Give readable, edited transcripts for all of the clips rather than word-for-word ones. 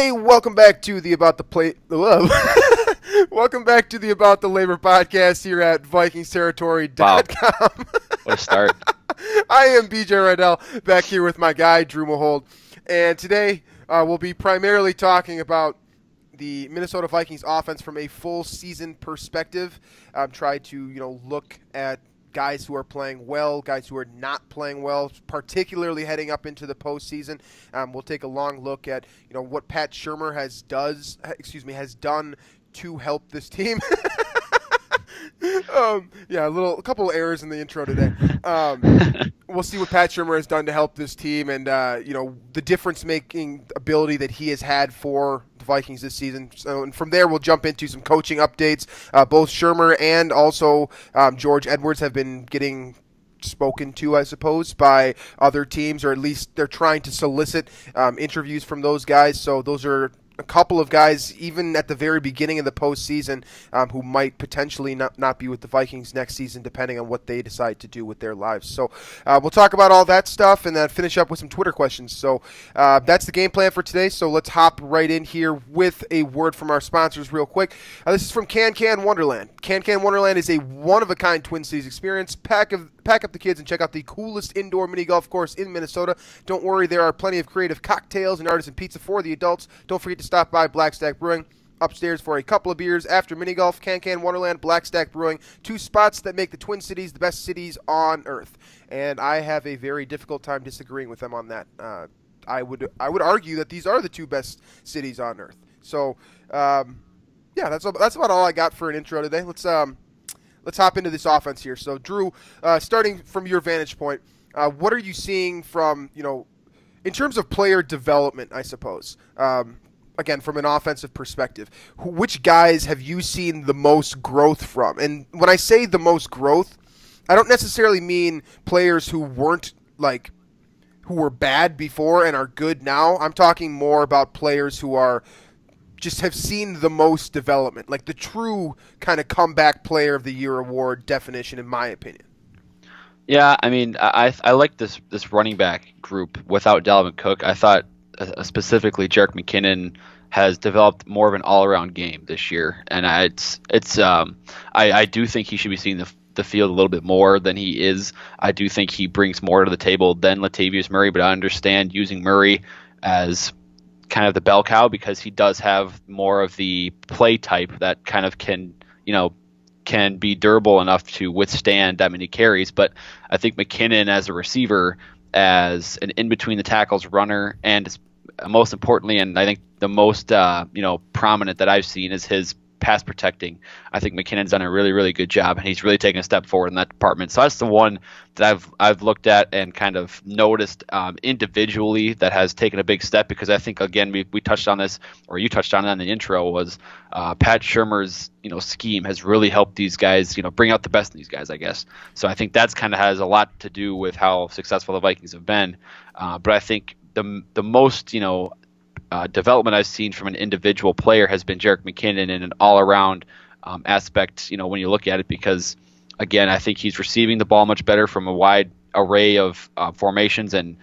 Hey, welcome back to the About the Play. Welcome back to the About the Labor podcast here at VikingsTerritory.com. Wow. What a start. I am BJ Reidell, back here with my guy, Drew Mahowald. And today we'll be primarily talking about the Minnesota Vikings offense from a full season perspective. Try to, look at guys who are playing well, guys who are not playing well, particularly heading up into the postseason. We'll take a long look at what Pat Shurmur has done to help this team. A couple of errors in the intro today. We'll see what Pat Shurmur has done to help this team, and the difference-making ability that he has had for the Vikings this season. So, and from there, we'll jump into some coaching updates. Both Shermer and also George Edwards have been getting spoken to, I suppose, by other teams, or at least they're trying to solicit interviews from those guys. So those are a couple of guys, even at the very beginning of the postseason, who might potentially not be with the Vikings next season, depending on what they decide to do with their lives. So we'll talk about all that stuff and then finish up with some Twitter questions. So that's the game plan for today. So let's hop right in here with a word from our sponsors real quick. This is from Can Wonderland. Can Wonderland is a one-of-a-kind Twin Cities experience. Pack up the kids and check out the coolest indoor mini golf course in Minnesota. Don't worry, there are plenty of creative cocktails and artisan pizza for the adults. Don't forget to stop by Blackstack Brewing upstairs for a couple of beers after mini golf. Can Wonderland, Blackstack Brewing, two spots that make the Twin Cities the best cities on earth. And I have a very difficult time disagreeing with them on that. I would argue that these are the two best cities on earth. So that's about all I got for an intro today. Let's hop into this offense here. So, Drew, starting from your vantage point, what are you seeing from, in terms of player development, I suppose, again, from an offensive perspective, which guys have you seen the most growth from? And when I say the most growth, I don't necessarily mean players who were bad before and are good now. I'm talking more about players who have seen the most development, like the true kind of comeback player of the year award definition, in my opinion. Yeah, I mean, I like this running back group without Dalvin Cook. I thought specifically Jerick McKinnon has developed more of an all-around game this year, and I do think he should be seeing the field a little bit more than he is. I do think he brings more to the table than Latavius Murray, but I understand using Murray as kind of the bell cow because he does have more of the play type that kind of can be durable enough to withstand that many carries. But I think McKinnon as a receiver, as an in-between the tackles runner, and most importantly, and I think the most prominent that I've seen is his pass protecting. I think McKinnon's done a really, really good job, and he's really taken a step forward in that department. So that's the one that I've looked at and kind of noticed individually that has taken a big step, because I think, again, we touched on this, or you touched on it in the intro, was Pat Shurmur's scheme has really helped these guys, bring out the best in these guys, I guess. So I think that's kind of has a lot to do with how successful the Vikings have been. But I think the most development I've seen from an individual player has been Jerick McKinnon in an all-around aspect, when you look at it, because, again, I think he's receiving the ball much better from a wide array of formations and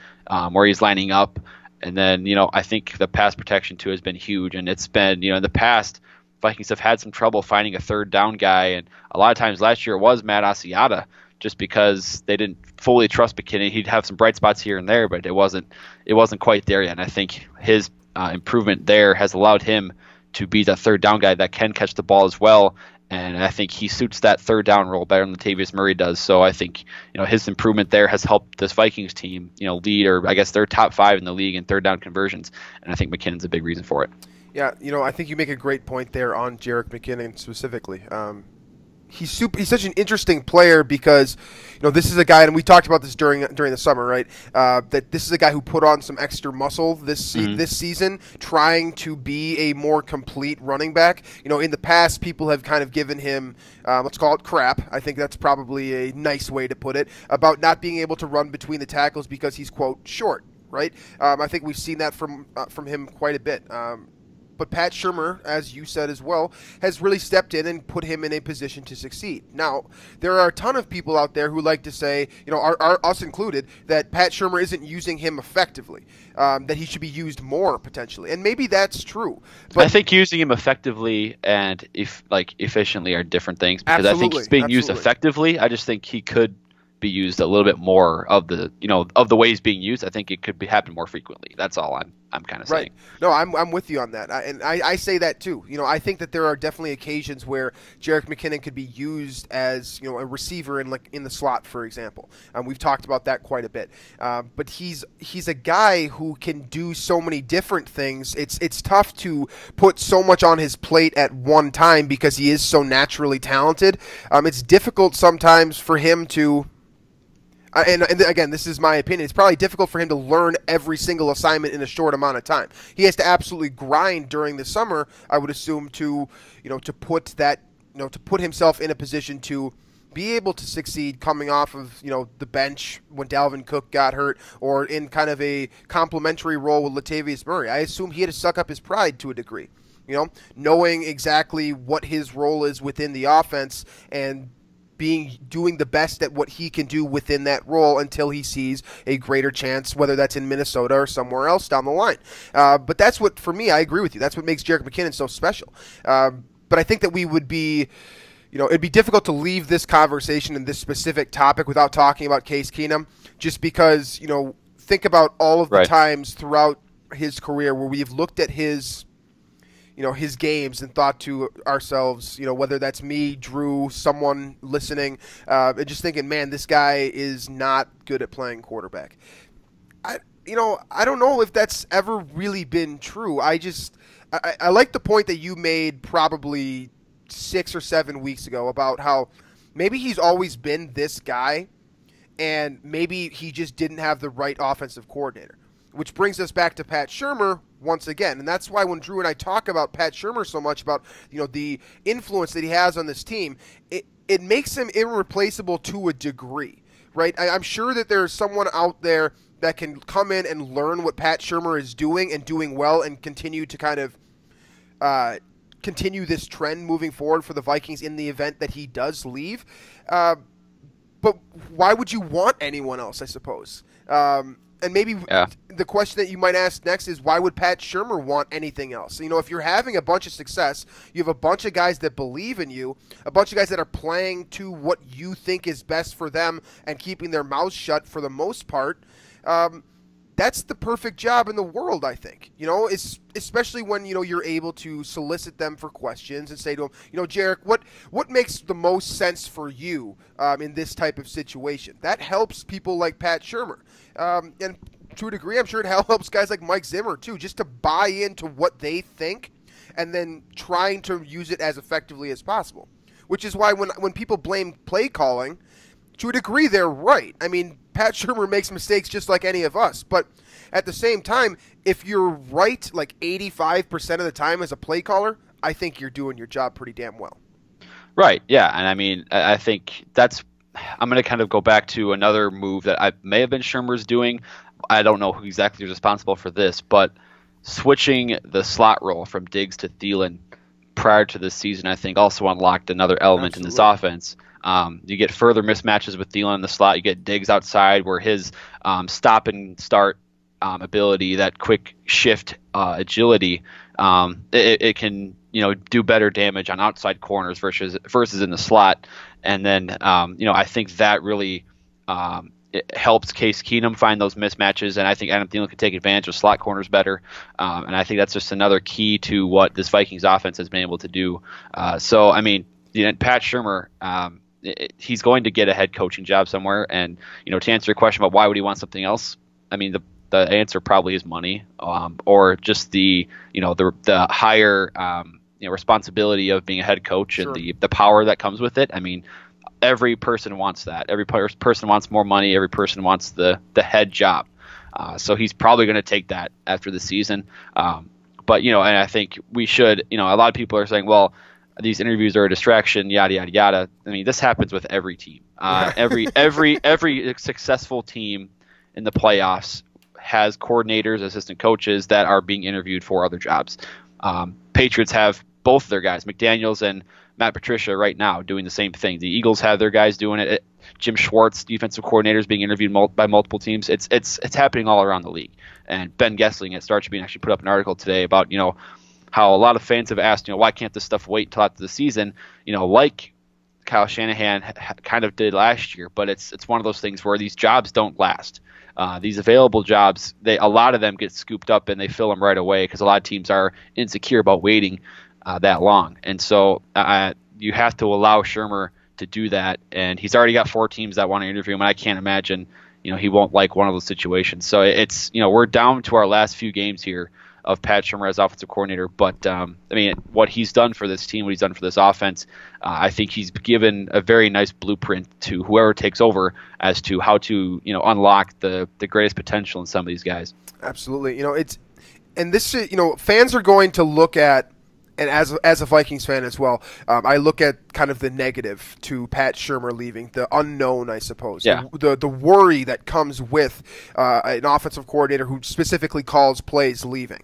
where he's lining up. And then, I think the pass protection, too, has been huge. And it's been, in the past, Vikings have had some trouble finding a third down guy. And a lot of times last year it was Matt Asiata, just because they didn't fully trust McKinnon. He'd have some bright spots here and there, but it wasn't quite there yet. And I think his improvement there has allowed him to be that third down guy that can catch the ball as well, and I think he suits that third down role better than Latavius Murray does. So I think his improvement there has helped this Vikings team lead, or I guess they're top 5 in the league in third down conversions, and I think McKinnon's a big reason for it. Yeah, I think you make a great point there on Jerick McKinnon specifically. He's such an interesting player because this is a guy, and we talked about this during the summer, right? That this is a guy who put on some extra muscle this season, trying to be a more complete running back. In the past, people have kind of given him, let's call it crap. I think that's probably a nice way to put it, about not being able to run between the tackles because he's, quote, short, right? I think we've seen that from him quite a bit. but Pat Shurmur, as you said as well, has really stepped in and put him in a position to succeed. Now, there are a ton of people out there who like to say, us included, that Pat Shurmur isn't using him effectively, that he should be used more potentially, and maybe that's true. But I think using him effectively and efficiently are different things, because I think he's being used effectively. I just think he could be used a little bit more of the way he's being used. I think it could happen more frequently. That's all I'm kind of saying. No, I'm with you on that, and I say that too. I think that there are definitely occasions where Jerick McKinnon could be used as a receiver in the slot, for example. We've talked about that quite a bit. But he's a guy who can do so many different things. It's tough to put so much on his plate at one time because he is so naturally talented. It's difficult sometimes for him to. And again, this is my opinion. It's probably difficult for him to learn every single assignment in a short amount of time. He has to absolutely grind during the summer, I would assume, to put himself in a position to be able to succeed coming off of the bench when Dalvin Cook got hurt, or in kind of a complementary role with Latavius Murray. I assume he had to suck up his pride to a degree, knowing exactly what his role is within the offense and doing the best at what he can do within that role until he sees a greater chance, whether that's in Minnesota or somewhere else down the line. But that's what, for me, I agree with you. That's what makes Jerick McKinnon so special. But I think that we would be, it'd be difficult to leave this conversation and this specific topic without talking about Case Keenum, just because, think about all of the times throughout his career where we've looked at his games and thought to ourselves, whether that's me, Drew, someone listening, and just thinking, man, this guy is not good at playing quarterback. I don't know if that's ever really been true. I like the point that you made probably 6 or 7 weeks ago about how maybe he's always been this guy and maybe he just didn't have the right offensive coordinator, which brings us back to Pat Shurmur once again. And that's why when Drew and I talk about Pat Shurmur so much, about the influence that he has on this team, it makes him irreplaceable to a degree, right? I'm sure that there's someone out there that can come in and learn what Pat Shurmur is doing and doing well and continue to kind of continue this trend moving forward for the Vikings in the event that he does leave. But why would you want anyone else, I suppose? And maybe the question that you might ask next is, why would Pat Shurmur want anything else? If you're having a bunch of success, you have a bunch of guys that believe in you, a bunch of guys that are playing to what you think is best for them and keeping their mouths shut for the most part, that's the perfect job in the world, I think. Especially when, you're able to solicit them for questions and say to them, Jerick, what makes the most sense for you in this type of situation? That helps people like Pat Shurmur. And to a degree, I'm sure it helps guys like Mike Zimmer, too, just to buy into what they think and then trying to use it as effectively as possible. Which is why when people blame play calling, to a degree, they're right. I mean, Pat Shurmur makes mistakes just like any of us. But at the same time, if you're right like 85% of the time as a play caller, I think you're doing your job pretty damn well. Right, yeah. And I mean, I think I'm going to kind of go back to another move that I may have been Shurmur's doing. I don't know who exactly is responsible for this, but switching the slot role from Diggs to Thielen prior to this season, I think, also unlocked another element in this offense. You get further mismatches with Thielen in the slot. You get Diggs outside, where his stop and start ability, that quick shift agility, it can do better damage on outside corners versus in the slot. And then I think that really it helps Case Keenum find those mismatches, and I think Adam Thielen can take advantage of slot corners better. And I think that's just another key to what this Vikings offense has been able to do. So I mean, Pat Shurmur, he's going to get a head coaching job somewhere. And to answer your question about why would he want something else, I mean the answer probably is money, or just the higher responsibility of being a head coach and the power that comes with it. I mean, every person wants that. Every person wants more money. Every person wants the head job. So he's probably going to take that after the season. But and I think we should. A lot of people are saying, well, these interviews are a distraction, yada yada yada. I mean, this happens with every team. Every successful team in the playoffs has coordinators, assistant coaches that are being interviewed for other jobs. Patriots have both their guys, McDaniels and Matt Patricia, right now doing the same thing. The Eagles have their guys doing it. Jim Schwartz, defensive coordinator, is being interviewed by multiple teams. It's happening all around the league. And Ben Gessling at Star Tribune actually put up an article today about how a lot of fans have asked why can't this stuff wait till after the season, like Kyle Shanahan kind of did last year. But it's one of those things where these jobs don't last. These available jobs, a lot of them get scooped up and they fill them right away because a lot of teams are insecure about waiting that long. And so you have to allow Shermer to do that. And he's already got 4 teams that want to interview him, and I can't imagine he won't like one of those situations. So it's we're down to our last few games here of Pat Shurmur as offensive coordinator. But what he's done for this team, what he's done for this offense, I think he's given a very nice blueprint to whoever takes over as to how to unlock the greatest potential in some of these guys. Absolutely. Fans are going to look at, and as a Vikings fan as well, I look at kind of the negative to Pat Shurmur leaving, the unknown, I suppose. Yeah. The worry that comes with an offensive coordinator who specifically calls plays leaving.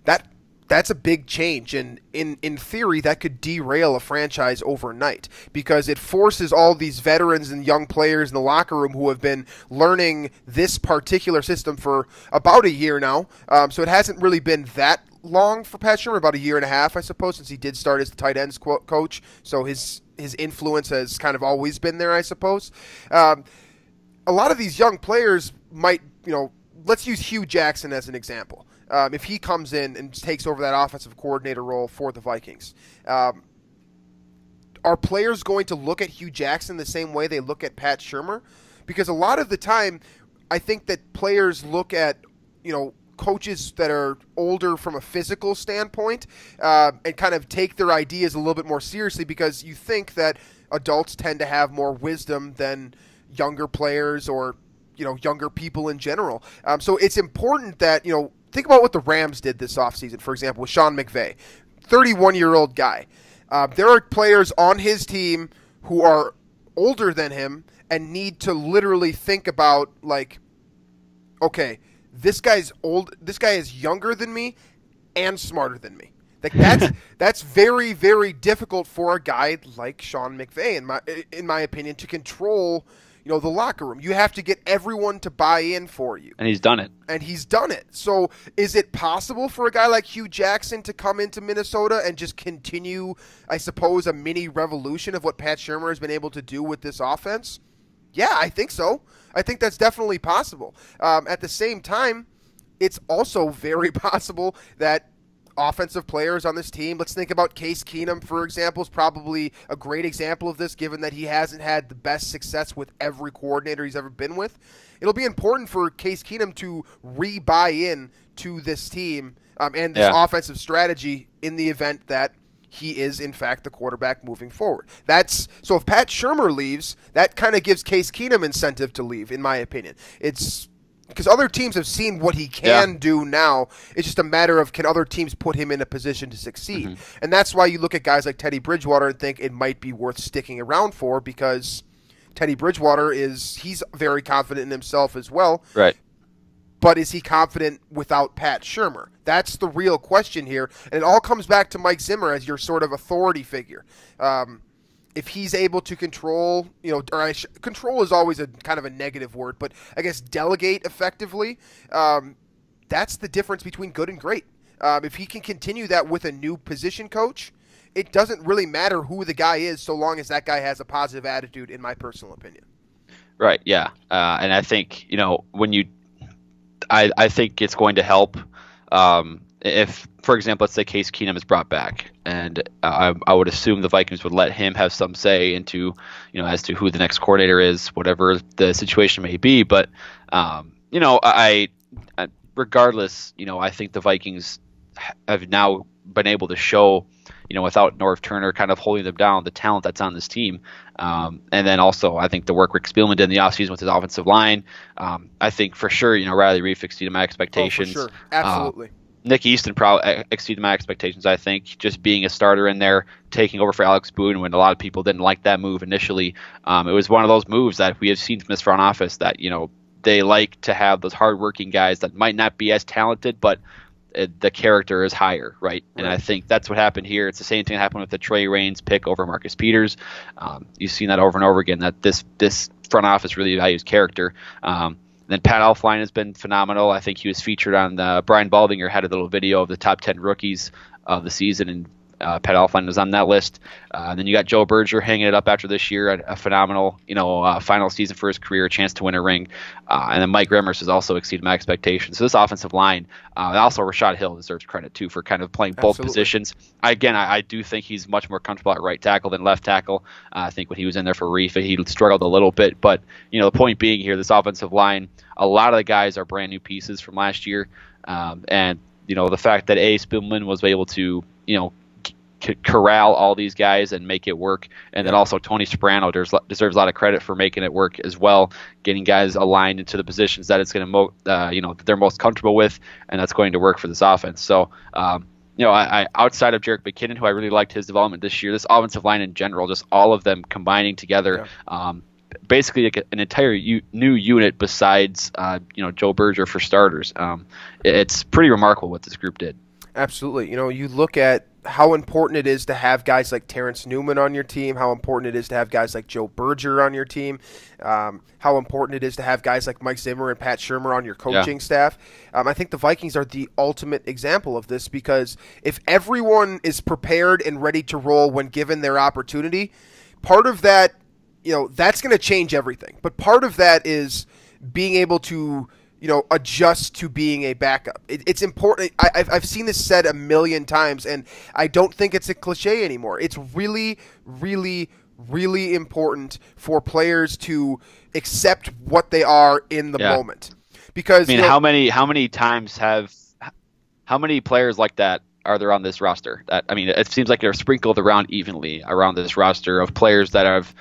That's a big change, and in theory, that could derail a franchise overnight because it forces all these veterans and young players in the locker room who have been learning this particular system for about a year now. So it hasn't really been that long for Pat Shurmur, about a year and a half, I suppose, since he did start as the tight ends coach. So his influence has kind of always been there, I suppose. A lot of these young players might, let's use Hugh Jackson as an example. If he comes in and takes over that offensive coordinator role for the Vikings, are players going to look at Hugh Jackson the same way they look at Pat Shurmur? Because a lot of the time, I think that players look at, coaches that are older from a physical standpoint and kind of take their ideas a little bit more seriously because you think that adults tend to have more wisdom than younger players or, younger people in general. So it's important that, think about what the Rams did this offseason, for example, with Sean McVay, 31-year-old guy. There are players on his team who are older than him and need to literally think about, okay, this guy's old. This guy is younger than me and smarter than me. That's very, very difficult for a guy like Sean McVay, in my opinion, to control. The locker room. You have to get everyone to buy in for you. And he's done it. So is it possible for a guy like Hugh Jackson to come into Minnesota and just continue, I suppose, a mini revolution of what Pat Shurmur has been able to do with this offense? Yeah, I think so. I think that's definitely possible. At the same time, it's also very possible that offensive players on this team, let's think about Case Keenum, for example, is probably a great example of this, given that he hasn't had the best success with every coordinator he's ever been with. It'll be important for Case Keenum to re-buy in to this team and this offensive strategy in the event that he is, in fact, the quarterback moving forward. So if Pat Shurmur leaves, that kind of gives Case Keenum incentive to leave, in my opinion. It's because other teams have seen what he can do now. It's just a matter of, can other teams put him in a position to succeed? Mm-hmm. And that's why you look at guys like Teddy Bridgewater and think it might be worth sticking around for, because Teddy Bridgewater he's very confident in himself as well. Right. But is he confident without Pat Shurmur? That's the real question here. And it all comes back to Mike Zimmer as your sort of authority figure. If he's able to control, control is always a kind of a negative word, but I guess delegate effectively, that's the difference between good and great. If he can continue that with a new position coach, it doesn't really matter who the guy is so long as that guy has a positive attitude, in my personal opinion. Right, yeah. And I think, I think it's going to help if, for example, let's say Case Keenum is brought back, and I would assume the Vikings would let him have some say into, as to who the next coordinator is, whatever the situation may be. But, regardless, I think the Vikings have now been able to show, without Norv Turner kind of holding them down, the talent that's on this team. And then also, I think the work Rick Spielman did in the offseason with his offensive line, I think for sure, Riley Reiff exceeded my expectations. Oh, for sure. Absolutely. Nick Easton probably exceeded my expectations, I think, just being a starter in there, taking over for Alex Boone when a lot of people didn't like that move initially. It was one of those moves that we have seen from this front office that, they like to have those hardworking guys that might not be as talented, but the character is higher, right? And Right. I think that's what happened here. It's the same thing that happened with the Trey Raines pick over Marcus Peters. You've seen that over and over again, that this front office really values character. Then Pat Elflein has been phenomenal. I think he was featured on the Brian Baldinger had a little video of the top 10 rookies of the season, and Pat Elflein was on that list. Then you got Joe Berger hanging it up after this year, a phenomenal, final season for his career, a chance to win a ring. And then Mike Remmers has also exceeded my expectations. So this offensive line, and also Rashad Hill deserves credit too for kind of playing both positions. I do think he's much more comfortable at right tackle than left tackle. I think when he was in there for Reef, he struggled a little bit. But the point being here, this offensive line, a lot of the guys are brand new pieces from last year, and the fact that Spillman was able to corral all these guys and make it work, and then also Tony Soprano deserves a lot of credit for making it work as well, getting guys aligned into the positions that it's going to they're most comfortable with, and that's going to work for this offense. So I outside of Jerick McKinnon, who I really liked his development this year, this offensive line in general, just all of them combining together, basically like an entire new unit besides Joe Berger for starters. It's pretty remarkable what this group did. Absolutely. You look at how important it is to have guys like Terrence Newman on your team, how important it is to have guys like Joe Berger on your team, how important it is to have guys like Mike Zimmer and Pat Shurmur on your coaching staff. I think the Vikings are the ultimate example of this, because if everyone is prepared and ready to roll when given their opportunity, part of that, that's going to change everything. But part of that is being able to adjust to being a backup. It's important. I've seen this said a million times, and I don't think it's a cliche anymore. It's really, really, really important for players to accept what they are in the moment. Because how many players like that are there on this roster? It seems like they're sprinkled around evenly around this roster of players that have,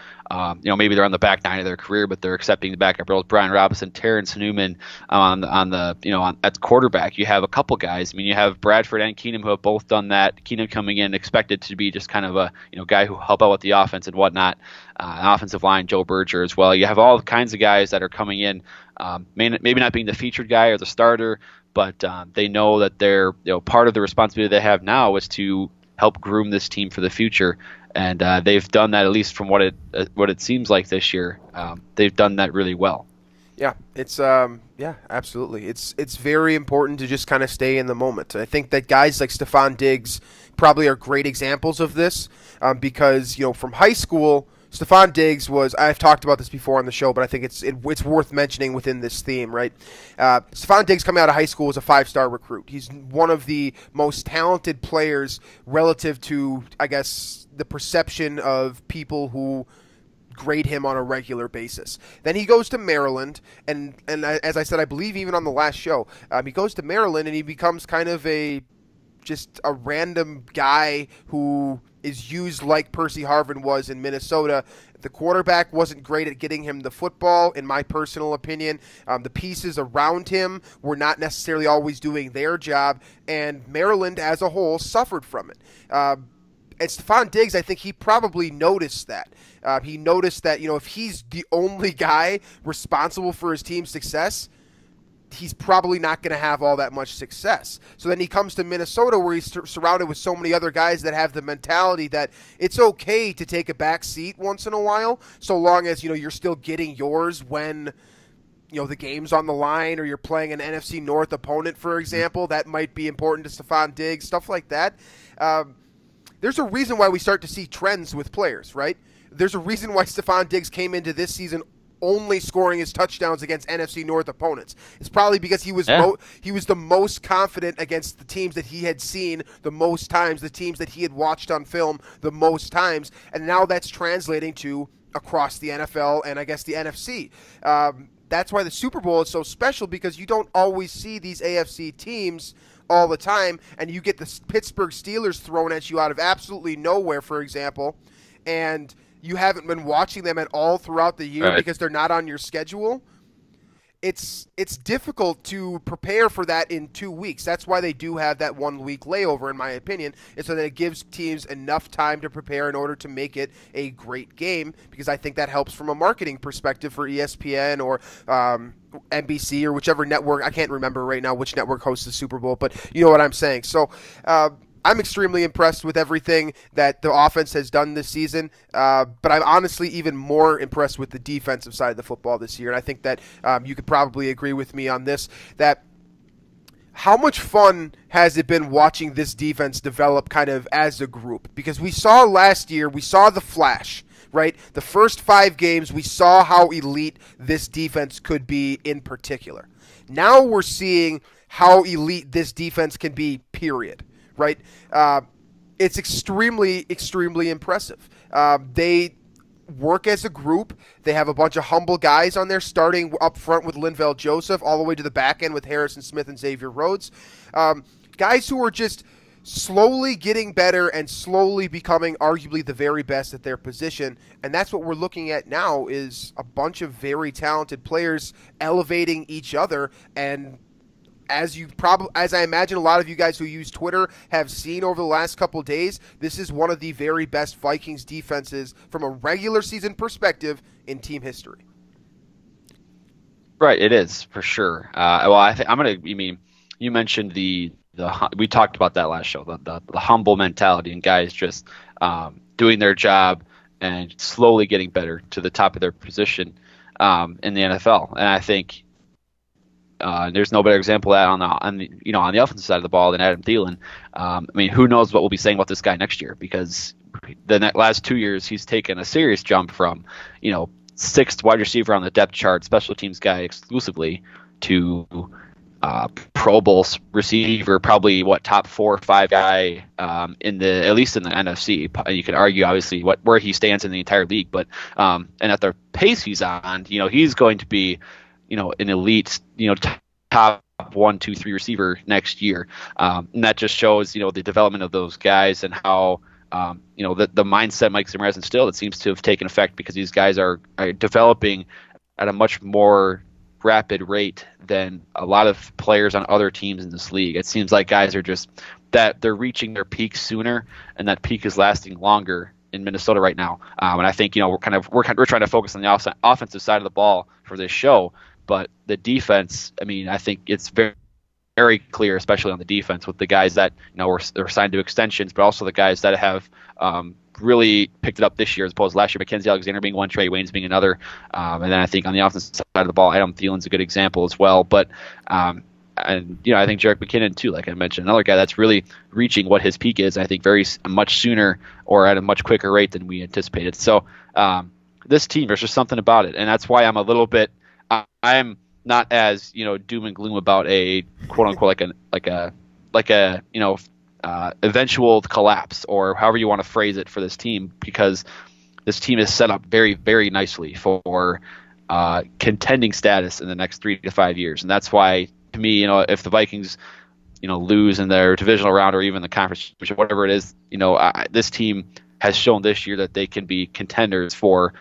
maybe they're on the back nine of their career, but they're accepting the backup roles. Brian Robinson, Terrence Newman at quarterback. You have a couple guys. You have Bradford and Keenum who have both done that. Keenum coming in expected to be just kind of a guy who help out with the offense and whatnot. Offensive line, Joe Berger as well. You have all kinds of guys that are coming in, maybe not being the featured guy or the starter, but they know that they're part of the responsibility they have now is to help groom this team for the future, and they've done that, at least from what it seems like this year. They've done that really well. Yeah, it's absolutely. It's very important to just kind of stay in the moment. I think that guys like Stephon Diggs probably are great examples of this, because from high school, Stephon Diggs was, I've talked about this before on the show, but I think it's worth mentioning within this theme, right? Stephon Diggs coming out of high school was a 5-star recruit. He's one of the most talented players relative to, I guess, the perception of people who grade him on a regular basis. Then he goes to Maryland, and as I said, I believe even on the last show, he goes to Maryland and he becomes kind of just a random guy who is used like Percy Harvin was in Minnesota. The quarterback wasn't great at getting him the football, in my personal opinion. The pieces around him were not necessarily always doing their job, and Maryland as a whole suffered from it. And Stephon Diggs, I think he probably noticed that. He noticed that, if he's the only guy responsible for his team's success, he's probably not going to have all that much success. So then he comes to Minnesota, where he's surrounded with so many other guys that have the mentality that it's okay to take a back seat once in a while, so long as you're still getting yours when the game's on the line, or you're playing an NFC North opponent, for example. That might be important to Stephon Diggs, stuff like that. There's a reason why we start to see trends with players, right? There's a reason why Stephon Diggs came into this season only scoring his touchdowns against NFC North opponents. It's probably because he was the most confident against the teams that he had seen the most times, the teams that he had watched on film the most times, and now that's translating to across the NFL and I guess the NFC. That's why the Super Bowl is so special, because you don't always see these AFC teams all the time, and you get the Pittsburgh Steelers thrown at you out of absolutely nowhere, for example, and you haven't been watching them at all throughout the year because they're not on your schedule. it's difficult to prepare for that in 2 weeks. That's why they do have that 1 week layover, in my opinion, is so that it gives teams enough time to prepare in order to make it a great game, because I think that helps from a marketing perspective for ESPN or NBC or whichever network. I can't remember right now which network hosts the Super Bowl, but you know what I'm saying. So I'm extremely impressed with everything that the offense has done this season, but I'm honestly even more impressed with the defensive side of the football this year, and I think that you could probably agree with me on this, that how much fun has it been watching this defense develop kind of as a group? Because we saw last year, we saw the flash, right? The first 5 games, we saw how elite this defense could be in particular. Now we're seeing how elite this defense can be, period. Right, it's extremely, extremely impressive. They work as a group. They have a bunch of humble guys on there, starting up front with Linval Joseph, all the way to the back end with Harrison Smith and Xavier Rhodes. Guys who are just slowly getting better and slowly becoming arguably the very best at their position. And that's what we're looking at now, is a bunch of very talented players elevating each other. And as I imagine a lot of you guys who use Twitter have seen over the last couple of days, this is one of the very best Vikings defenses from a regular season perspective in team history. Right, it is for sure. Well, I mean, you mentioned we talked about that last show, the humble mentality and guys just doing their job and slowly getting better to the top of their position in the NFL, and I think. There's no better example of that on the offensive side of the ball than Adam Thielen. I mean, who knows what we'll be saying about this guy next year, because the last 2 years he's taken a serious jump from 6th wide receiver on the depth chart, special teams guy exclusively, to Pro Bowl receiver, probably top 4 or 5 guy at least in the NFC. You can argue obviously where he stands in the entire league, but and at the pace he's on, he's going to be an elite, top 1, 2, 3 receiver next year. And that just shows, the development of those guys and how, the mindset Mike Zimmer has instilled, it seems to have taken effect, because these guys are developing at a much more rapid rate than a lot of players on other teams in this league. It seems like guys are just that they're reaching their peak sooner, and that peak is lasting longer in Minnesota right now. And I think, we're trying to focus on the offensive side of the ball for this show. But the defense, I mean, I think it's very, very clear, especially on the defense, with the guys that they're signed to extensions, but also the guys that have really picked it up this year as opposed to last year. McKenzie Alexander being one, Trey Waynes being another, and then I think on the offensive side of the ball, Adam Thielen's a good example as well. But I think Jerick McKinnon too, like I mentioned, another guy that's really reaching what his peak is. I think very much sooner or at a much quicker rate than we anticipated. So this team, there's just something about it, and that's why I'm a little bit. I'm not as doom and gloom about a quote unquote like a eventual collapse, or however you want to phrase it, for this team, because this team is set up very, very nicely for contending status in the next 3 to 5 years, and that's why, to me, if the Vikings lose in their divisional round or even the conference, whatever it is, this team has shown this year that they can be contenders for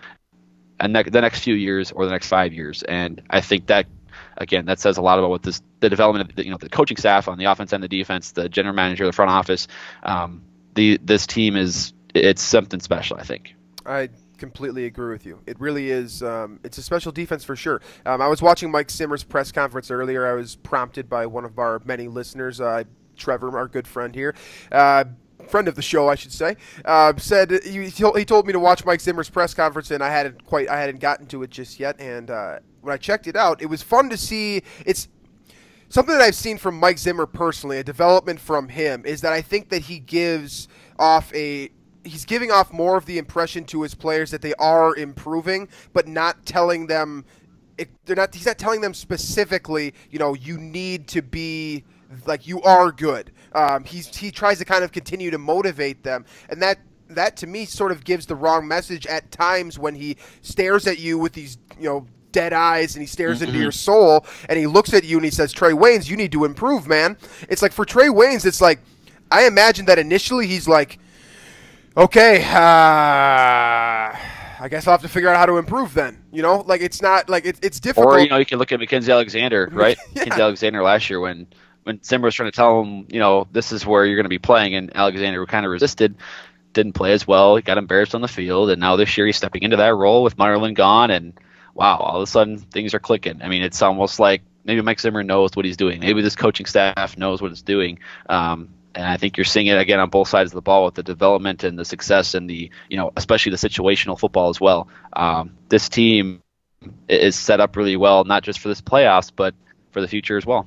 the next few years or the next 5 years. And I think that, again, that says a lot about what the development of the coaching staff on the offense and the defense, the general manager, the front office. This team it's something special, I think. I completely agree with you. It really is. It's a special defense for sure. I was watching Mike Zimmer's press conference earlier. I was prompted by one of our many listeners, Trevor, our good friend here. Friend of the show, I should say, said he told me to watch Mike Zimmer's press conference, and I hadn't gotten to it just yet. And when I checked it out, it was fun to see. It's something that I've seen from Mike Zimmer personally, a development from him, is that I think that he's giving off more of the impression to his players that they are improving, but not telling them. He's not telling them specifically, you need to be like, you are good. He tries to kind of continue to motivate them, and that to me sort of gives the wrong message at times when he stares at you with these dead eyes, and he stares into your soul, and he looks at you and he says, Trey Waynes, you need to improve, man. It's like, for Trey Waynes, it's like, I imagine that initially he's like, okay, I guess I'll have to figure out how to improve then. Like it's not like it's difficult. Or you can look at McKenzie Alexander, right? Yeah. McKenzie Alexander last year when Zimmer was trying to tell him, this is where you're going to be playing, and Alexander kind of resisted, didn't play as well. He got embarrassed on the field, and now this year he's stepping into that role with Marlin gone, and wow, all of a sudden things are clicking. I mean, it's almost like maybe Mike Zimmer knows what he's doing. Maybe this coaching staff knows what it's doing. And I think you're seeing it again on both sides of the ball with the development and the success and the, especially the situational football as well. This team is set up really well, not just for this playoffs, but for the future as well.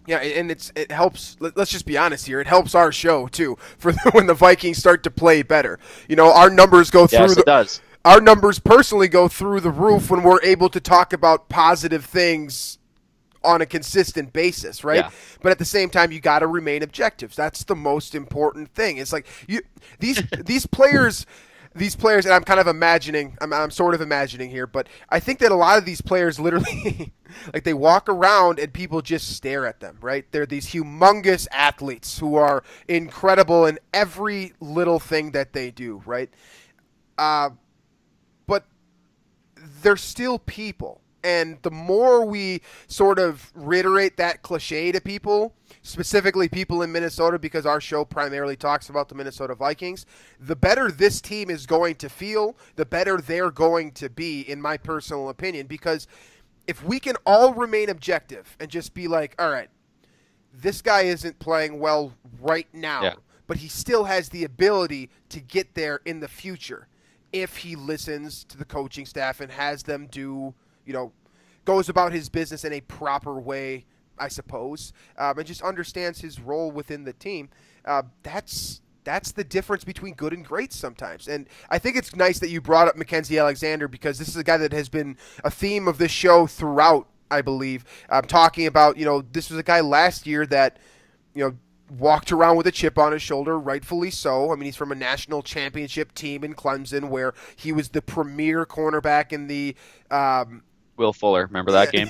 Yeah, and it helps. Let's just be honest here. It helps our show too for when the Vikings start to play better. Our numbers go through. Yes, it does. Our numbers personally go through the roof when we're able to talk about positive things on a consistent basis, right? Yeah. But at the same time, you got to remain objective. That's the most important thing. It's like these players. These players, and I'm kind of imagining, I'm sort of imagining here, but I think that a lot of these players literally, like they walk around and people just stare at them, right? They're these humongous athletes who are incredible in every little thing that they do, right? But they're still people. And the more we sort of reiterate that cliche to people, specifically people in Minnesota, because our show primarily talks about the Minnesota Vikings, the better this team is going to feel, the better they're going to be, in my personal opinion. Because if we can all remain objective and just be like, all right, this guy isn't playing well right now, but he still has the ability to get there in the future if he listens to the coaching staff and has them do, goes about his business in a proper way, I suppose, and just understands his role within the team. That's the difference between good and great sometimes. And I think it's nice that you brought up McKenzie Alexander, because this is a guy that has been a theme of this show throughout, I believe. Talking about, this was a guy last year that, walked around with a chip on his shoulder, rightfully so. I mean, he's from a national championship team in Clemson where he was the premier cornerback in the Will Fuller, remember that game?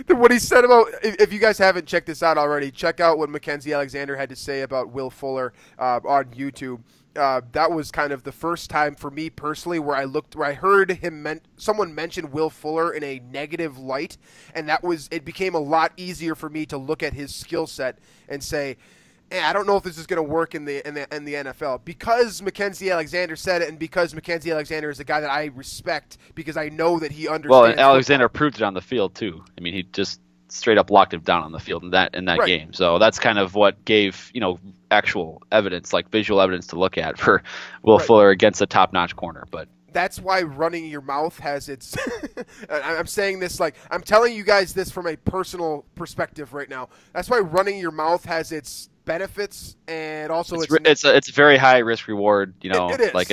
What he said about, if you guys haven't checked this out already, check out what McKenzie Alexander had to say about Will Fuller on YouTube. That was kind of the first time for me personally where I heard someone mention Will Fuller in a negative light, and it became a lot easier for me to look at his skill set and say, I don't know if this is going to work in the NFL, because McKenzie Alexander said it, and because McKenzie Alexander is a guy that I respect because I know that he understands. Well, and Alexander proved it on the field too. I mean, he just straight up locked him down on the field in that game. So that's kind of what gave actual evidence, like visual evidence to look at for Will Fuller against a top-notch corner. But that's why running your mouth has its. I'm saying this like I'm telling you guys this from a personal perspective right now. That's why running your mouth has its benefits, and also it's a very high risk reward, it is. Like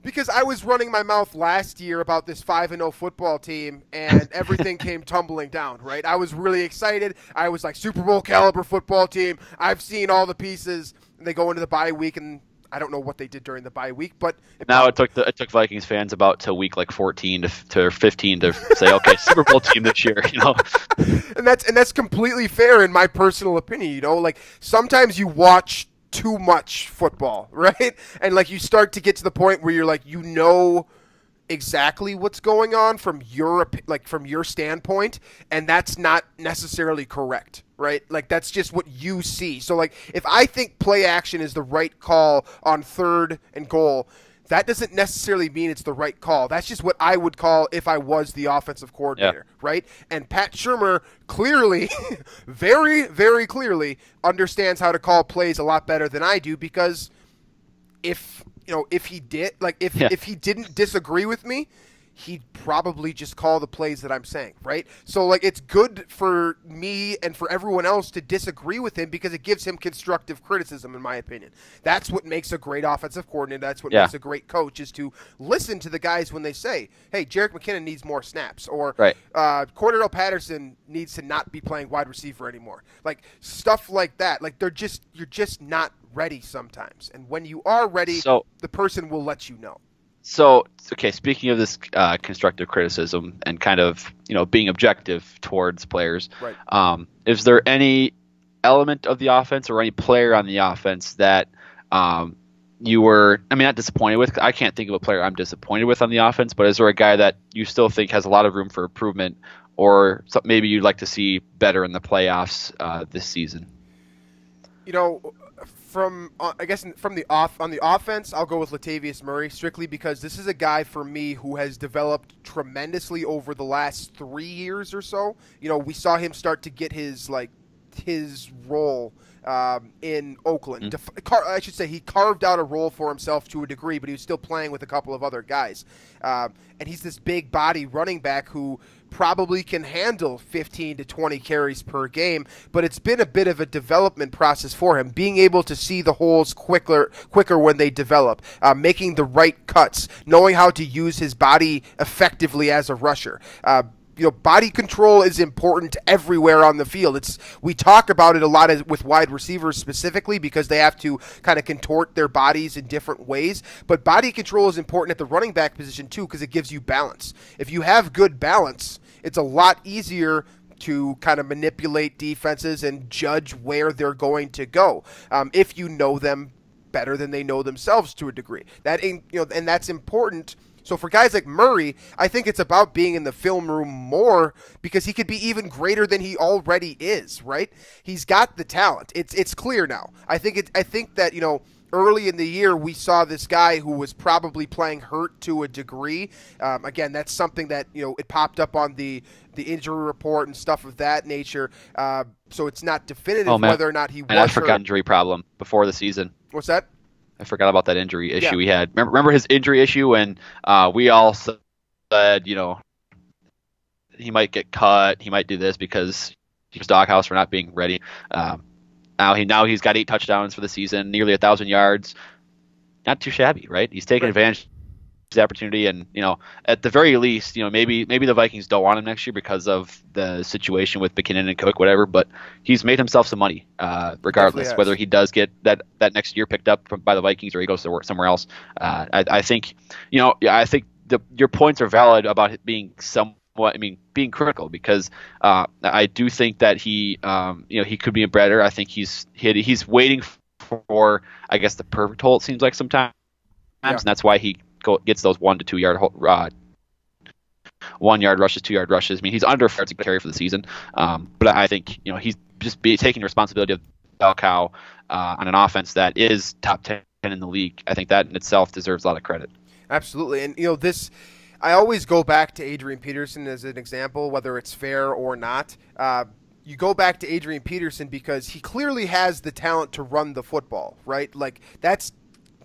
because I was running my mouth last year about this 5-0 football team, and everything came tumbling down, right? I was really excited. I was like, Super Bowl caliber football team. I've seen all the pieces. And they go into the bye week, and I don't know what they did during the bye week, but it took Vikings fans about to week like 14 to 15 to say, okay, Super Bowl team this year, And that's completely fair in my personal opinion. Like sometimes you watch too much football, right? And like you start to get to the point where you're like, exactly what's going on from your standpoint, and that's not necessarily correct, right? Like that's just what you see. So like if I think play action is the right call on 3rd and goal, that doesn't necessarily mean it's the right call. That's just what I would call if I was the offensive coordinator, right? And Pat Shurmur clearly, very, very clearly understands how to call plays a lot better than I do, because if he didn't disagree with me, he'd probably just call the plays that I'm saying, right? So, like, it's good for me and for everyone else to disagree with him because it gives him constructive criticism, in my opinion. That's what makes a great offensive coordinator. That's what makes a great coach, is to listen to the guys when they say, hey, Jerick McKinnon needs more snaps, or Cordarrelle Patterson needs to not be playing wide receiver anymore. Like, stuff like that. Like, you're just not ready sometimes. And when you are ready, the person will let you know. So, okay, speaking of this constructive criticism and kind of, being objective towards players, is there any element of the offense or any player on the offense that you were, I mean, not disappointed with? I can't think of a player I'm disappointed with on the offense, but is there a guy that you still think has a lot of room for improvement, or maybe you'd like to see better in the playoffs this season? You know, from on the offense, I'll go with Latavius Murray strictly because this is a guy for me who has developed tremendously over the last 3 years or so. You know, we saw him start to get his role in Oakland. I should say he carved out a role for himself to a degree, but he was still playing with a couple of other guys. And he's this big body running back who probably can handle 15 to 20 carries per game, but it's been a bit of a development process for him, being able to see the holes quicker when they develop, making the right cuts, knowing how to use his body effectively as a rusher. Body control is important everywhere on the field. We talk about it a lot with wide receivers specifically because they have to kind of contort their bodies in different ways. But body control is important at the running back position too because it gives you balance. If you have good balance, it's a lot easier to kind of manipulate defenses and judge where they're going to go if you know them better than they know themselves to a degree. And that's important. So for guys like Murray, I think it's about being in the film room more because he could be even greater than he already is, right? He's got the talent. It's clear now. I think that, early in the year we saw this guy who was probably playing hurt to a degree. Again, that's something that, it popped up on the injury report and stuff of that nature. So it's not definitive whether or not he was hurt. I forgot injury problem before the season. What's that? I forgot about that injury issue he had. Remember his injury issue when we all said, he might get cut, he might do this because he was doghouse for not being ready. Now he's got 8 touchdowns for the season, nearly 1,000 yards. Not too shabby, right? He's taking advantage of the opportunity, and at the very least, maybe the Vikings don't want him next year because of the situation with McKinnon and Cook, whatever. But he's made himself some money, regardless whether he does get that next year picked up by the Vikings or he goes to work somewhere else. I think your points are valid about it being being critical because I do think that he could be better. I think he's waiting for the perfect hole. It seems like sometimes, and that's why he gets those 1 to 2 yard 1 yard rushes, 2 yard rushes. I mean, he's under yards to carry for the season, but I think he's just taking responsibility of bell cow on an offense that is top 10 in the league. I think that in itself deserves a lot of credit. Absolutely, and this. I always go back to Adrian Peterson as an example, whether it's fair or not. You go back to Adrian Peterson because he clearly has the talent to run the football, right? Like, that's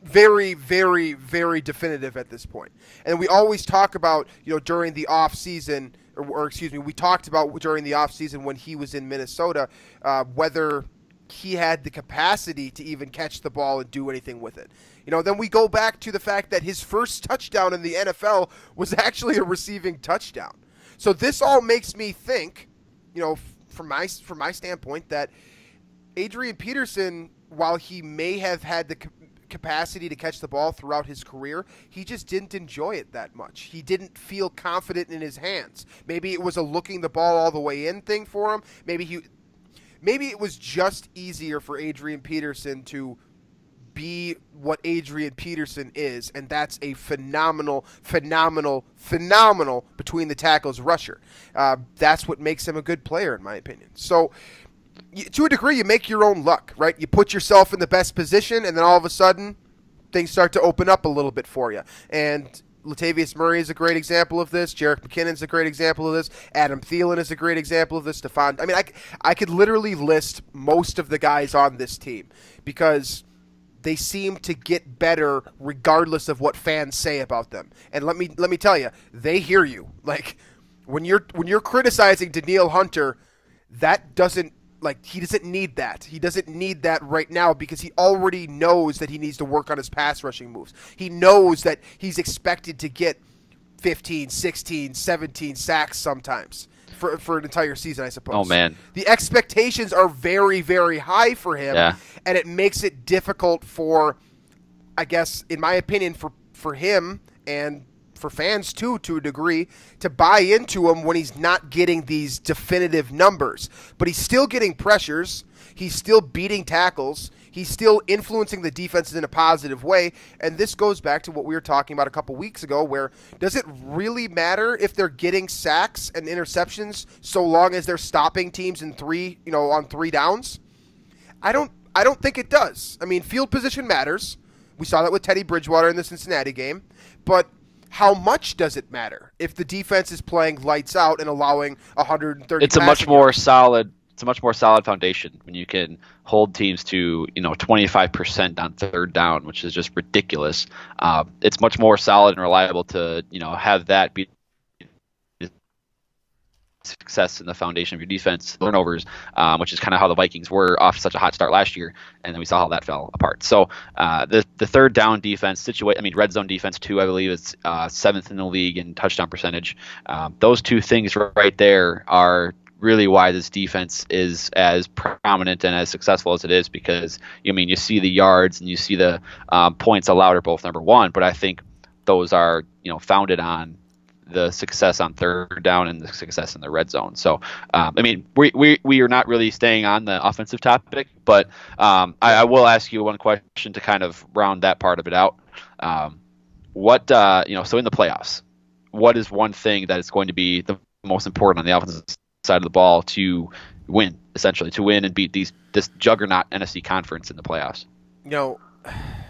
very, very, very definitive at this point. And we always talk about, during the off season, we talked about during the off season when he was in Minnesota, whether he had the capacity to even catch the ball and do anything with it. Then we go back to the fact that his first touchdown in the NFL was actually a receiving touchdown. So this all makes me think, from my standpoint, that Adrian Peterson, while he may have had the capacity to catch the ball throughout his career, he just didn't enjoy it that much. He didn't feel confident in his hands. Maybe it was a looking the ball all the way in thing for him. Maybe it was just easier for Adrian Peterson to be what Adrian Peterson is, and that's a phenomenal between the tackles rusher. That's what makes him a good player, in my opinion. So, to a degree, you make your own luck, right? You put yourself in the best position, and then all of a sudden, things start to open up a little bit for you. And Latavius Murray is a great example of this. Jerick McKinnon is a great example of this. Adam Thielen is a great example of this. I could literally list most of the guys on this team because they seem to get better regardless of what fans say about them. And let me tell you, they hear you. Like when you're criticizing Danielle Hunter, that doesn't he doesn't need that. He doesn't need that right now because he already knows that he needs to work on his pass rushing moves. He knows that he's expected to get 15, 16, 17 sacks sometimes for an entire season, I suppose. Oh, man. The expectations are very, very high for him, and it makes it difficult for, I guess, in my opinion, for him and for fans too, to a degree, to buy into him when he's not getting these definitive numbers. But he's still getting pressures. He's still beating tackles. He's still influencing the defenses in a positive way. And this goes back to what we were talking about a couple weeks ago, where does it really matter if they're getting sacks and interceptions so long as they're stopping teams in on 3 downs? I don't think it does. I mean, field position matters. We saw that with Teddy Bridgewater in the Cincinnati game. But how much does it matter if the defense is playing lights out and allowing 130? It's a much more solid foundation when you can hold teams to 25% on 3rd down, which is just ridiculous. It's much more solid and reliable to have that be success in the foundation of your defense, turnovers, which is kind of how the Vikings were off such a hot start last year, and then we saw how that fell apart. So the 3rd down defense, red zone defense too, I believe it's 7th in the league in touchdown percentage. Those two things right there are really why this defense is as prominent and as successful as it is, because you see the yards and you see the points allowed are both number one, but I think those are founded on the success on 3rd down and the success in the red zone. So we are not really staying on the offensive topic, but I will ask you one question to kind of round that part of it out. So in the playoffs, what is one thing that is going to be the most important on the offensive side of the ball to win and beat this juggernaut NFC conference in the playoffs?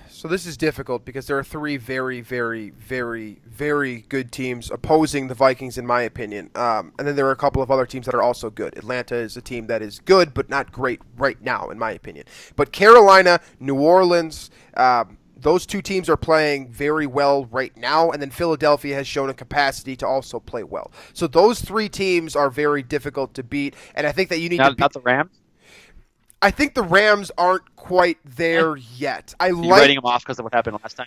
So this is difficult because there are 3 very, very, very, very good teams opposing the Vikings, in my opinion. And then there are a couple of other teams that are also good. Atlanta is a team that is good but not great right now, in my opinion. But Carolina, New Orleans, those 2 teams are playing very well right now, and then Philadelphia has shown a capacity to also play well. So those 3 teams are very difficult to beat, and I think that you need to beat... Not the Rams? I think the Rams aren't quite there yet. You're writing them off because of what happened last time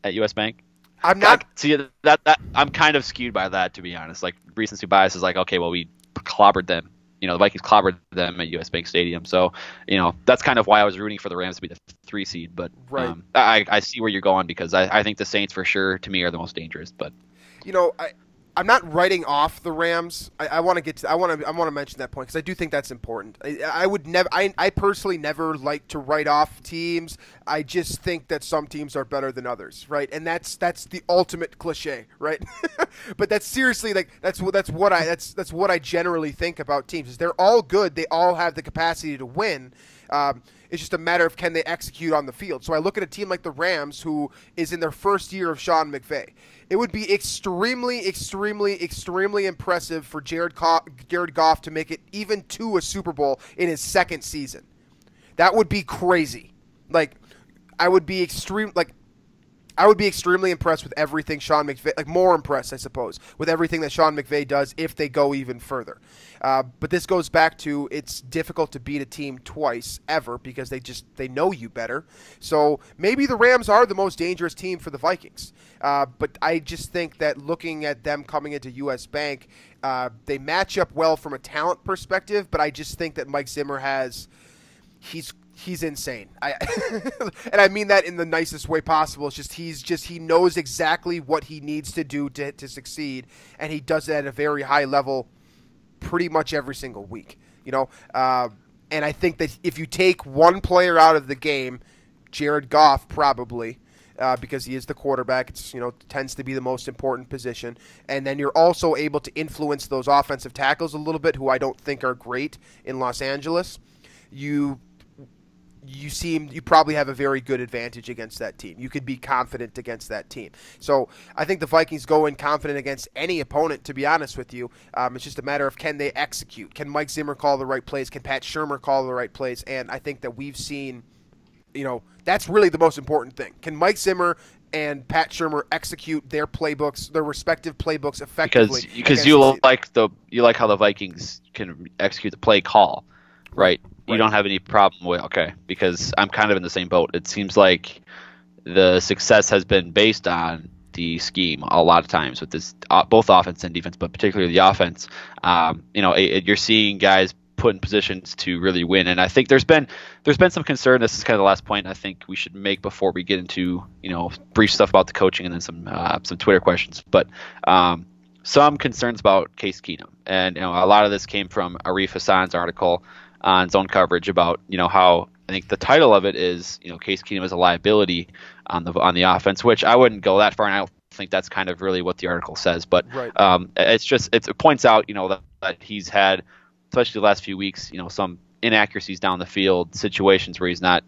at US Bank? I'm not... See, that I'm kind of skewed by that, to be honest. Like, recency bias is like, okay, well, we clobbered them. The Vikings clobbered them at US Bank Stadium. So, that's kind of why I was rooting for the Rams to be the 3 seed. But right. I see where you're going, because I think the Saints, for sure, to me, are the most dangerous. But I'm not writing off the Rams. I want to mention that point because I do think that's important. I personally never like to write off teams. I just think that some teams are better than others, right? And that's the ultimate cliche, right? But that's seriously that's what I generally think about teams. Is they're all good. They all have the capacity to win. It's just a matter of can they execute on the field. So I look at a team like the Rams, who is in their first year of Sean McVay. It would be extremely, extremely, extremely impressive for Jared Goff to make it even to a Super Bowl in his 2nd season. That would be crazy. I would be extremely impressed with everything Sean McVay, more impressed, I suppose, with everything that Sean McVay does if they go even further. But this goes back to it's difficult to beat a team twice ever because they know you better. So maybe the Rams are the most dangerous team for the Vikings. But I just think that looking at them coming into US Bank, they match up well from a talent perspective, but I just think that Mike Zimmer he's insane. And I mean that in the nicest way possible. It's just he knows exactly what he needs to do to succeed, and he does it at a very high level pretty much every single week. And I think that if you take one player out of the game, Jared Goff probably, because he is the quarterback, it's tends to be the most important position, and then you're also able to influence those offensive tackles a little bit, who I don't think are great in Los Angeles. You probably have a very good advantage against that team. You could be confident against that team. So I think the Vikings go in confident against any opponent, to be honest with you. It's just a matter of can they execute? Can Mike Zimmer call the right plays? Can Pat Shurmur call the right plays? And I think that we've seen, that's really the most important thing. Can Mike Zimmer and Pat Shurmur execute their playbooks, their respective playbooks effectively? Because you like how the Vikings can execute the play call, right? You don't have any problem with because I'm kind of in the same boat. It seems like the success has been based on the scheme a lot of times with this both offense and defense, but particularly the offense. You're seeing guys put in positions to really win. And I think there's been some concern. This is kind of the last point I think we should make before we get into brief stuff about the coaching and then some Twitter questions. But some concerns about Case Keenum, and a lot of this came from Arif Hassan's article on Zone Coverage about how I think the title of it is Case Keenum is a liability on the offense, which I wouldn't go that far, and I don't think that's kind of really what the article says. But right. It points out that he's had, especially the last few weeks, some inaccuracies down the field, situations where he's not,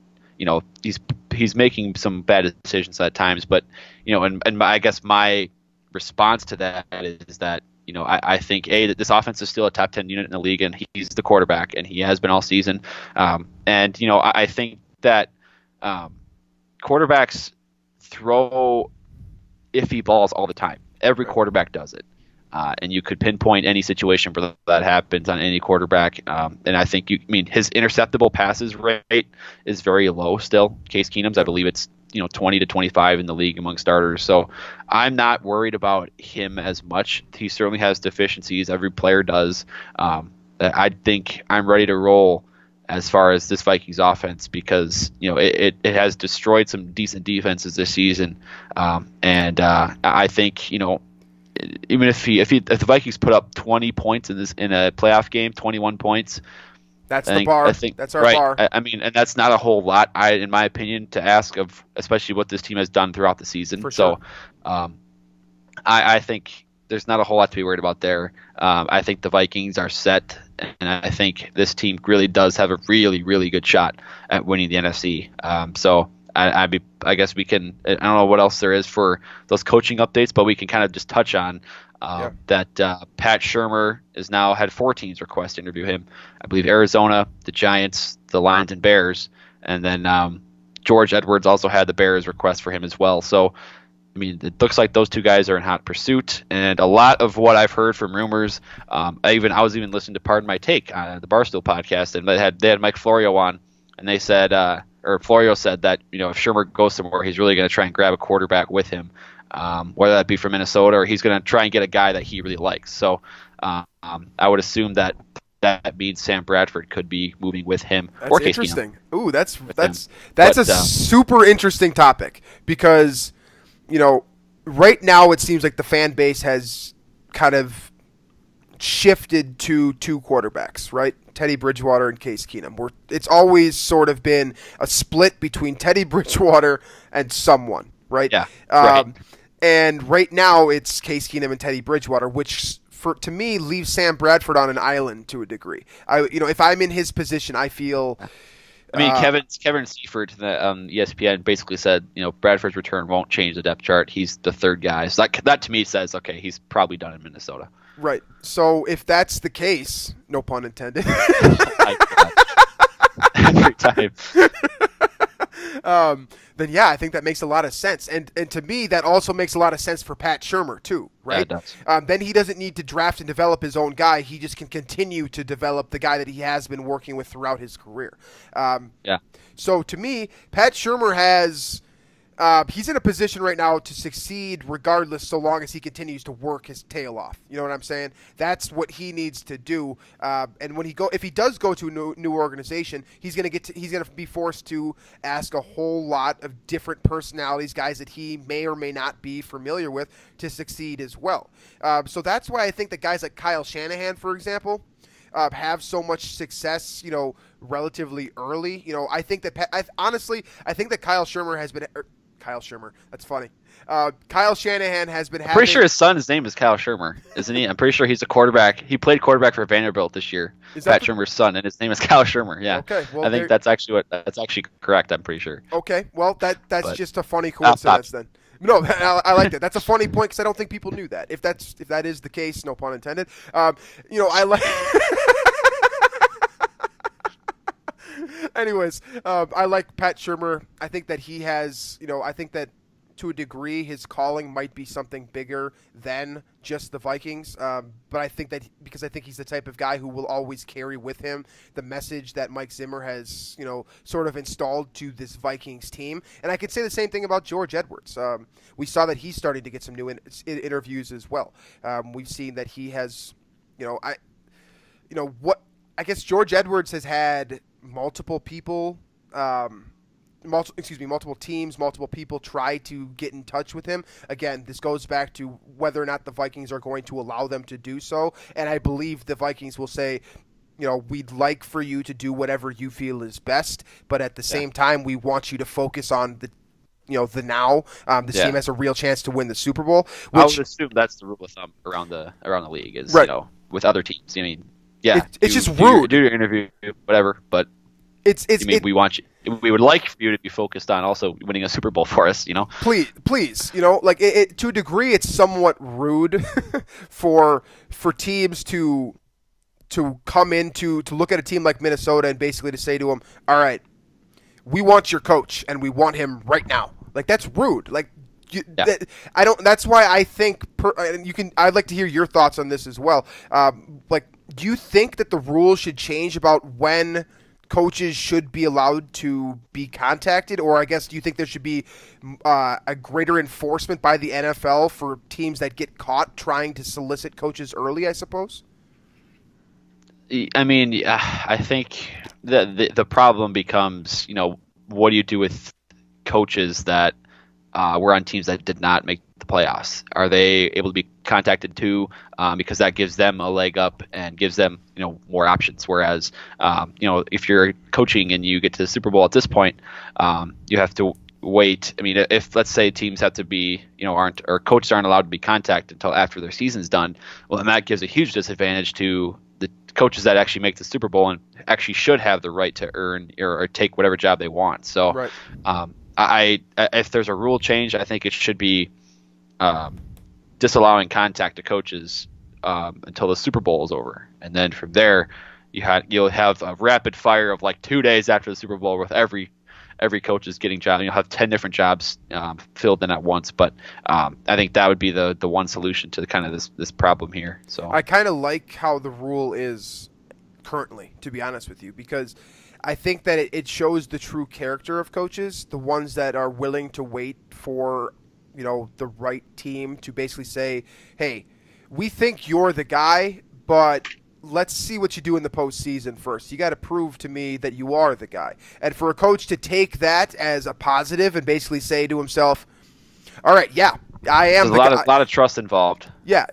he's making some bad decisions at times. But and I guess my response to that is that I think that this offense is still a top 10 unit in the league, and he's the quarterback, and he has been all season. And I think that quarterbacks throw iffy balls all the time. Every quarterback does it. And you could pinpoint any situation where that happens on any quarterback. And I think his interceptable passes rate is very low still. Case Keenum's, I believe it's 20 to 25 in the league among starters. So I'm not worried about him as much. He certainly has deficiencies. Every player does. I think I'm ready to roll as far as this Vikings offense because it has destroyed some decent defenses this season. And I think even if the Vikings put up 20 points in a playoff game, 21 points. That's the bar. That's our bar. And that's not a whole lot, in my opinion, to ask of, especially what this team has done throughout the season. For sure. So, I think there's not a whole lot to be worried about there. I think the Vikings are set, and I think this team really does have a really, really good shot at winning the NFC. So, I guess we can. I don't know what else there is for those coaching updates, but we can kind of just touch on. That Pat Shurmur has now had 4 teams request to interview him. I believe Arizona, the Giants, the Lions, and Bears. And then George Edwards also had the Bears request for him as well. So, it looks like those two guys are in hot pursuit. And a lot of what I've heard from rumors, I was even listening to Pardon My Take on the Barstool podcast, and they had Mike Florio on, and they said, or Florio said that if Shurmur goes somewhere, he's really going to try and grab a quarterback with him. Whether that be from Minnesota or he's going to try and get a guy that he really likes. So I would assume that means Sam Bradford could be moving with him. That's or interesting. Ooh, that's a super interesting topic because right now it seems like the fan base has kind of shifted to 2 quarterbacks, right? Teddy Bridgewater and Case Keenum. It's always sort of been a split between Teddy Bridgewater and someone, right? Yeah. Right. And right now it's Case Keenum and Teddy Bridgewater, which to me leaves Sam Bradford on an island to a degree. If I'm in his position, I feel. Kevin Seifert, ESPN, basically said, Bradford's return won't change the depth chart. He's the 3rd guy. So that to me says, okay, he's probably done in Minnesota. Right. So if that's the case, no pun intended. Every time. Then yeah, I think that makes a lot of sense, and to me that also makes a lot of sense for Pat Shurmur too, right? Yeah, it does. Then he doesn't need to draft and develop his own guy; he just can continue to develop the guy that he has been working with throughout his career. So to me, Pat Shurmur has. He's in a position right now to succeed regardless, so long as he continues to work his tail off. You know what I'm saying? That's what he needs to do. And if he does go to a new organization, he's gonna be forced to ask a whole lot of different personalities, guys that he may or may not be familiar with, to succeed as well. So that's why I think that guys like Kyle Shanahan, for example, have so much success, relatively early. I think that honestly, I think that Kyle Shurmur has been. Kyle Shurmur. That's funny. Kyle Shanahan has been. I'm pretty sure his name is Kyle Shurmur, isn't he? I'm pretty sure he's a quarterback. He played quarterback for Vanderbilt this year. Pat Shurmur's son, and his name is Kyle Shurmur. Yeah. Okay. Well, I think that's actually correct. I'm pretty sure. Okay. Well, that's just a funny coincidence then. No, I like that. That's a funny point because I don't think people knew that. If that is the case, no pun intended. I like. Anyways, I like Pat Shurmur. I think that he has, I think that to a degree his calling might be something bigger than just the Vikings. But I think that because I think he's the type of guy who will always carry with him the message that Mike Zimmer has, sort of installed to this Vikings team. And I could say the same thing about George Edwards. We saw that he's starting to get some new interviews as well. We've seen that he has, I guess George Edwards has had multiple people, multiple teams, multiple people try to get in touch with him. Again, this goes back to whether or not the Vikings are going to allow them to do so. And I believe the Vikings will say, we'd like for you to do whatever you feel is best, but at the same time, we want you to focus on the now. This team has a real chance to win the Super Bowl. I would assume that's the rule of thumb around the league is, right. With other teams. I mean, it's just rude. Do your interview, whatever, but we want you. We would like for you to be focused on also winning a Super Bowl for us, Please, to a degree, it's somewhat rude for teams to come in to look at a team like Minnesota and basically to say to them, all right, we want your coach and we want him right now. Like, that's rude. Like, that's why I think I'd like to hear your thoughts on this as well. Do you think that the rules should change about when coaches should be allowed to be contacted, or I guess do you think there should be a greater enforcement by the NFL for teams that get caught trying to solicit coaches early, I suppose? I mean, I think the problem becomes, what do you do with coaches that were on teams that did not make the playoffs? Are they able to be contacted too? Because that gives them a leg up and gives them, more options. Whereas, if you're coaching and you get to the Super Bowl at this point, you have to wait. I mean, if let's say teams have to be, coaches aren't allowed to be contacted until after their season's done, well, then that gives a huge disadvantage to the coaches that actually make the Super Bowl and actually should have the right to earn or take whatever job they want. So, right. If there's a rule change, I think it should be disallowing contact to coaches until the Super Bowl is over, and then from there, you'll have a rapid fire of like 2 days after the Super Bowl with every coach is getting job. You'll have 10 different jobs filled in at once. But I think that would be the one solution to the kind of this problem here. So I kind of like how the rule is currently, to be honest with you, because I think that it shows the true character of coaches, the ones that are willing to wait for the right team to basically say, hey, we think you're the guy, but let's see what you do in the postseason first. You got to prove to me that you are the guy. And for a coach to take that as a positive and basically say to himself, all right, yeah, I am There's a lot of trust involved. Yeah.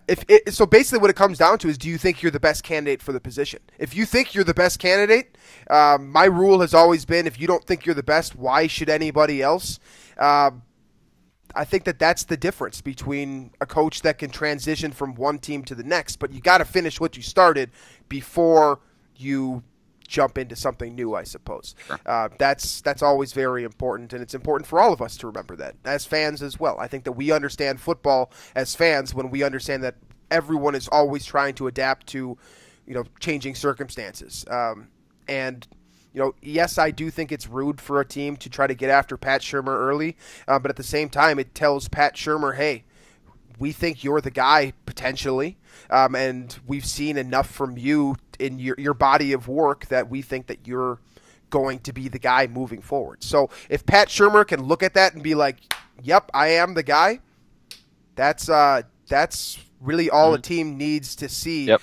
So basically what it comes down to is, do you think you're the best candidate for the position? If you think you're the best candidate, my rule has always been, if you don't think you're the best, why should anybody else? I think that's the difference between a coach that can transition from one team to the next, but you got to finish what you started before you jump into something new, I suppose. Sure. That's always very important, and it's important for all of us to remember that, as fans as well. I think that we understand football as fans when we understand that everyone is always trying to adapt to, changing circumstances. Yes, I do think it's rude for a team to try to get after Pat Shurmur early, but at the same time, it tells Pat Shurmur, hey, we think you're the guy potentially, and we've seen enough from you in your body of work that we think that you're going to be the guy moving forward. So if Pat Shurmur can look at that and be like, yep, I am the guy, that's really all a team needs to see. Yep.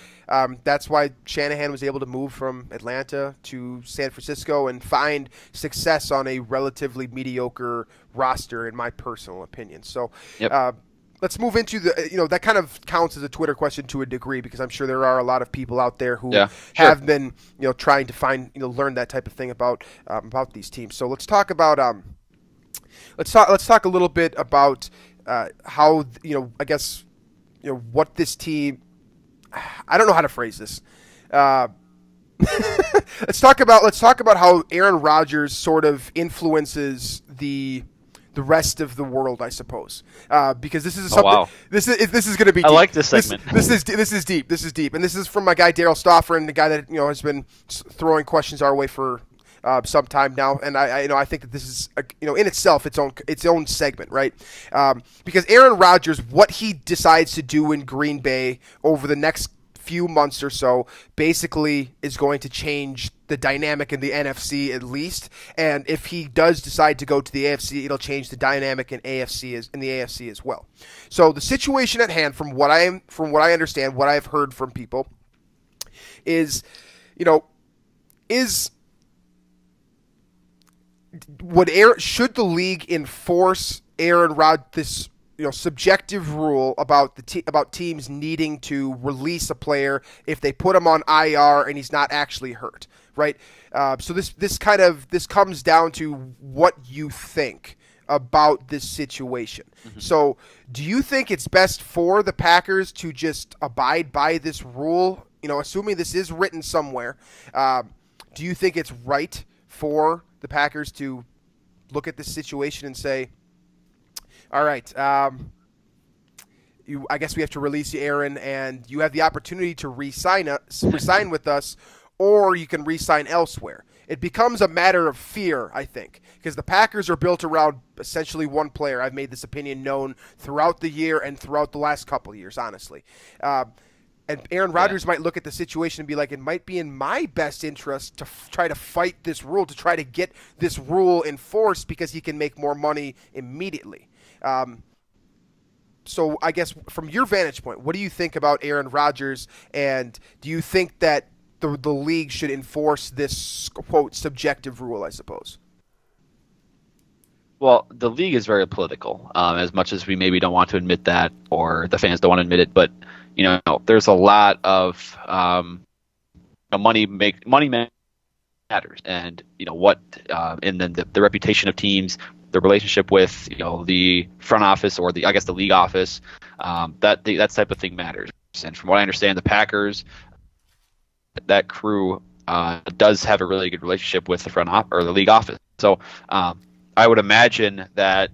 That's why Shanahan was able to move from Atlanta to San Francisco and find success on a relatively mediocre roster, in my personal opinion. So let's move into that kind of counts as a Twitter question to a degree, because I'm sure there are a lot of people out there who have been trying to find learn that type of thing about these teams. So let's talk about let's talk a little bit about how I guess what this team. I don't know how to phrase this. Let's talk about how Aaron Rodgers sort of influences the rest of the world, I suppose, because this is something. Oh, wow. This is going to be deep. I like this segment. This is deep, and this is from my guy Daryl Stoffer, the guy that has been throwing questions our way for some time now, and I think that this is in itself its own segment, right? Because Aaron Rodgers, what he decides to do in Green Bay over the next few months or so, basically is going to change the dynamic in the NFC at least, and if he does decide to go to the AFC, it'll change the dynamic in the AFC as well. So the situation at hand, from what I understand, what I've heard from people, is should the league enforce Aaron Rodgers this subjective rule about about teams needing to release a player if they put him on IR and he's not actually hurt, right? So this comes down to what you think about this situation. Mm-hmm. So do you think it's best for the Packers to just abide by this rule? Assuming this is written somewhere, do you think it's right for the Packers to look at this situation and say, all right, I guess we have to release you, Aaron, and you have the opportunity to re-sign with us, or you can re-sign elsewhere. It becomes a matter of fear, I think, because the Packers are built around essentially one player. I've made this opinion known throughout the year and throughout the last couple of years, honestly. And Aaron Rodgers might look at the situation and be like, it might be in my best interest to try to fight this rule, to try to get this rule enforced because he can make more money immediately. So I guess from your vantage point, what do you think about Aaron Rodgers, and do you think that the league should enforce this, quote, subjective rule, I suppose? Well, the league is very political, as much as we maybe don't want to admit that, or the fans don't want to admit it, but there's a lot of money matters, and and then the reputation of teams, the relationship with the front office or the league office, that type of thing matters. And from what I understand, the Packers, that crew does have a really good relationship with the front office or the league office. So I would imagine that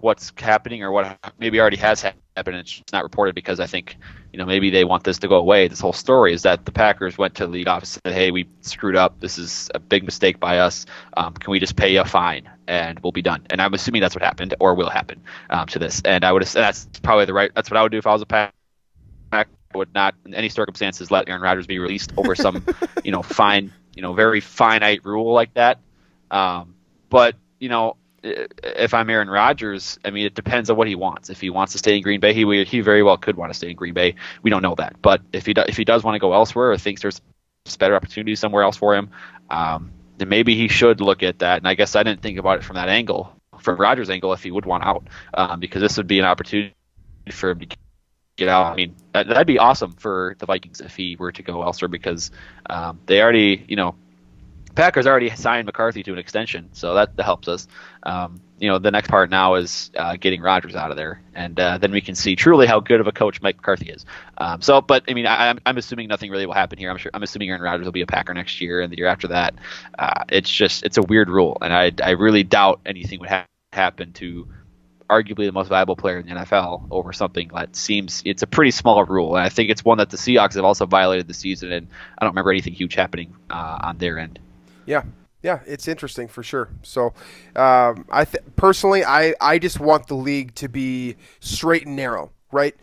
what's happening, or what maybe already has happened, it's just not reported because I think maybe they want this to go away. This whole story is that the Packers went to the league office and said, hey, we screwed up. This is a big mistake by us. Can we just pay you a fine and we'll be done? And I'm assuming that's what happened or will happen to this. And that's probably that's what I would do if I was a Packer. I would not in any circumstances let Aaron Rodgers be released over some fine, very finite rule like that. But if I'm Aaron Rodgers, I mean, it depends on what he wants. If he wants to stay in Green Bay, he very well could want to stay in Green Bay. We don't know that. But if he does want to go elsewhere, or thinks there's better opportunities somewhere else for him, then maybe he should look at that. And I guess I didn't think about it from that angle, from Rodgers' angle, if he would want out, because this would be an opportunity for him to get out. I mean, that'd be awesome for the Vikings if he were to go elsewhere, because they already, Packers already signed McCarthy to an extension, so that helps us. The next part now is getting Rodgers out of there, and then we can see truly how good of a coach Mike McCarthy is. But I mean, I'm assuming nothing really will happen here. I'm assuming Aaron Rodgers will be a Packer next year and the year after that. It's a weird rule, and I really doubt anything would happen to arguably the most valuable player in the NFL over something that seems, it's a pretty small rule. And I think it's one that the Seahawks have also violated this season, and I don't remember anything huge happening on their end. Yeah, it's interesting for sure. So, personally, I just want the league to be straight and narrow, right?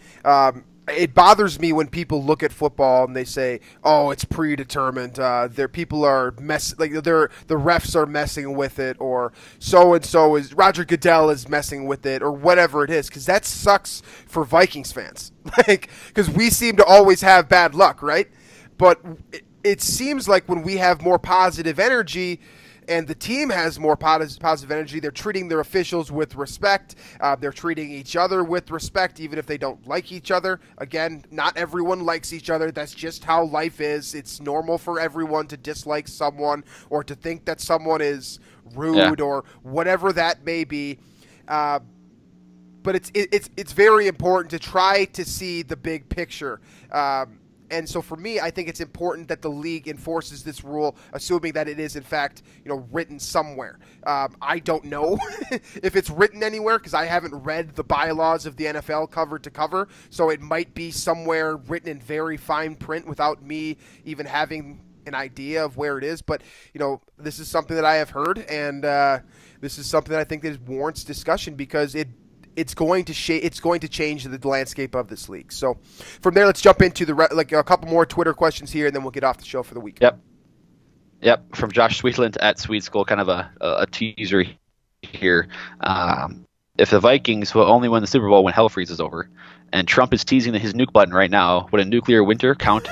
It bothers me when people look at football and they say, "Oh, it's predetermined. The refs are messing with it, or so and so is Roger Goodell is messing with it, or whatever it is," because that sucks for Vikings fans, because we seem to always have bad luck, right? But it seems like when we have more positive energy and the team has more positive energy, they're treating their officials with respect. They're treating each other with respect, even if they don't like each other. Again, not everyone likes each other. That's just how life is. It's normal for everyone to dislike someone or to think that someone is rude or whatever that may be. But it's very important to try to see the big picture. And so for me, I think it's important that the league enforces this rule, assuming that it is, in fact, written somewhere. I don't know if it's written anywhere because I haven't read the bylaws of the NFL cover to cover. So it might be somewhere written in very fine print without me even having an idea of where it is. But, this is something that I have heard, and this is something that I think that warrants discussion because it's going to change the landscape of this league. So from there, let's jump into a couple more Twitter questions here, and then we'll get off the show for the week. Yep. From Josh Sweetland at Sweet School, kind of a teaser here. If the Vikings will only win the Super Bowl when hell freezes over, and Trump is teasing his nuke button right now, would a nuclear winter count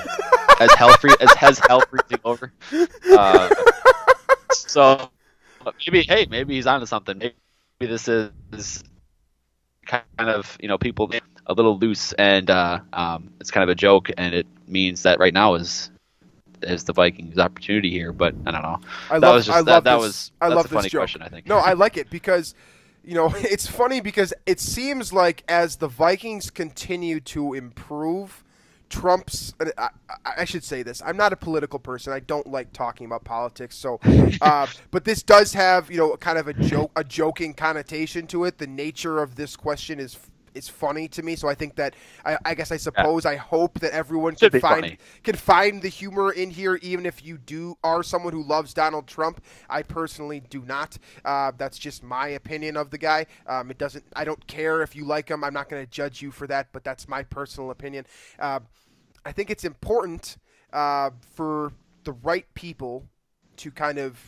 has hell freezing over. So maybe he's onto something. Maybe this is kind of people a little loose, and it's kind of a joke, and it means that right now is the Vikings' opportunity here. But I don't know. That's a funny question, I think. No, I like it because it's funny because it seems like as the Vikings continue to improve, Trump's I should say this. I'm not a political person. I don't like talking about politics. So, but this does have kind of a joking connotation to it. The nature of this question is funny to me. So I think that I hope that everyone can find the humor in here, even if you are someone who loves Donald Trump. I personally do not. That's just my opinion of the guy. I don't care if you like him. I'm not going to judge you for that, but that's my personal opinion. I think it's important for the right people to kind of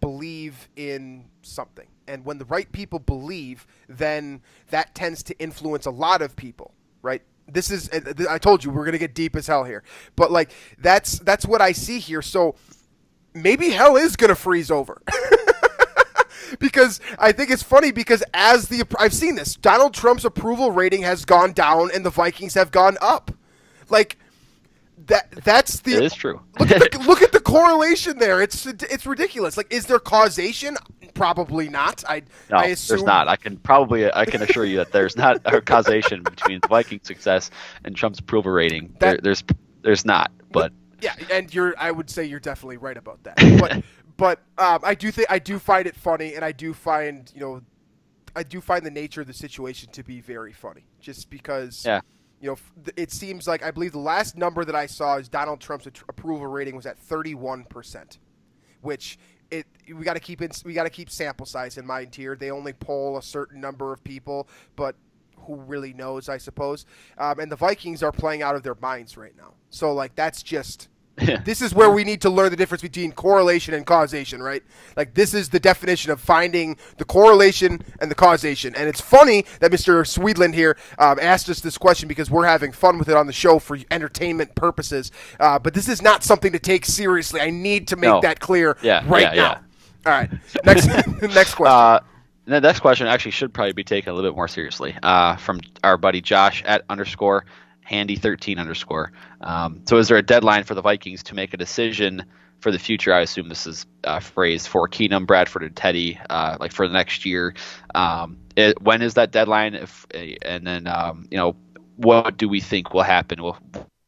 believe in something. And when the right people believe, then that tends to influence a lot of people, right? I told you we're going to get deep as hell here. But that's what I see here. So maybe hell is going to freeze over. Because I think it's funny because I've seen this, Donald Trump's approval rating has gone down and the Vikings have gone up. It is true. Look at the correlation there. It's ridiculous. Is there causation? Probably not. I assume there's not. I can assure you that there's not a causation between the Vikings' success and Trump's approval rating. There's not. But yeah, and I would say you're definitely right about that. But I do find it funny, and I do find the nature of the situation to be very funny, just because. Yeah. It seems like I believe the last number that I saw is Donald Trump's approval rating was at 31%, which we got to keep sample size in mind here. They only poll a certain number of people, but who really knows, I suppose. And the Vikings are playing out of their minds right now. So that's just. This is where we need to learn the difference between correlation and causation, right? This is the definition of finding the correlation and the causation. And it's funny that Mr. Sweetland here asked us this question because we're having fun with it on the show for entertainment purposes. But this is not something to take seriously. I need to make that clear right now. All right. Next question. The next question actually should probably be taken a little bit more seriously from our buddy Josh @ Handy13 _. So is there a deadline for the Vikings to make a decision for the future? I assume this is phrased for Keenum, Bradford, and Teddy, for the next year. When is that deadline? And then what do we think will happen? Will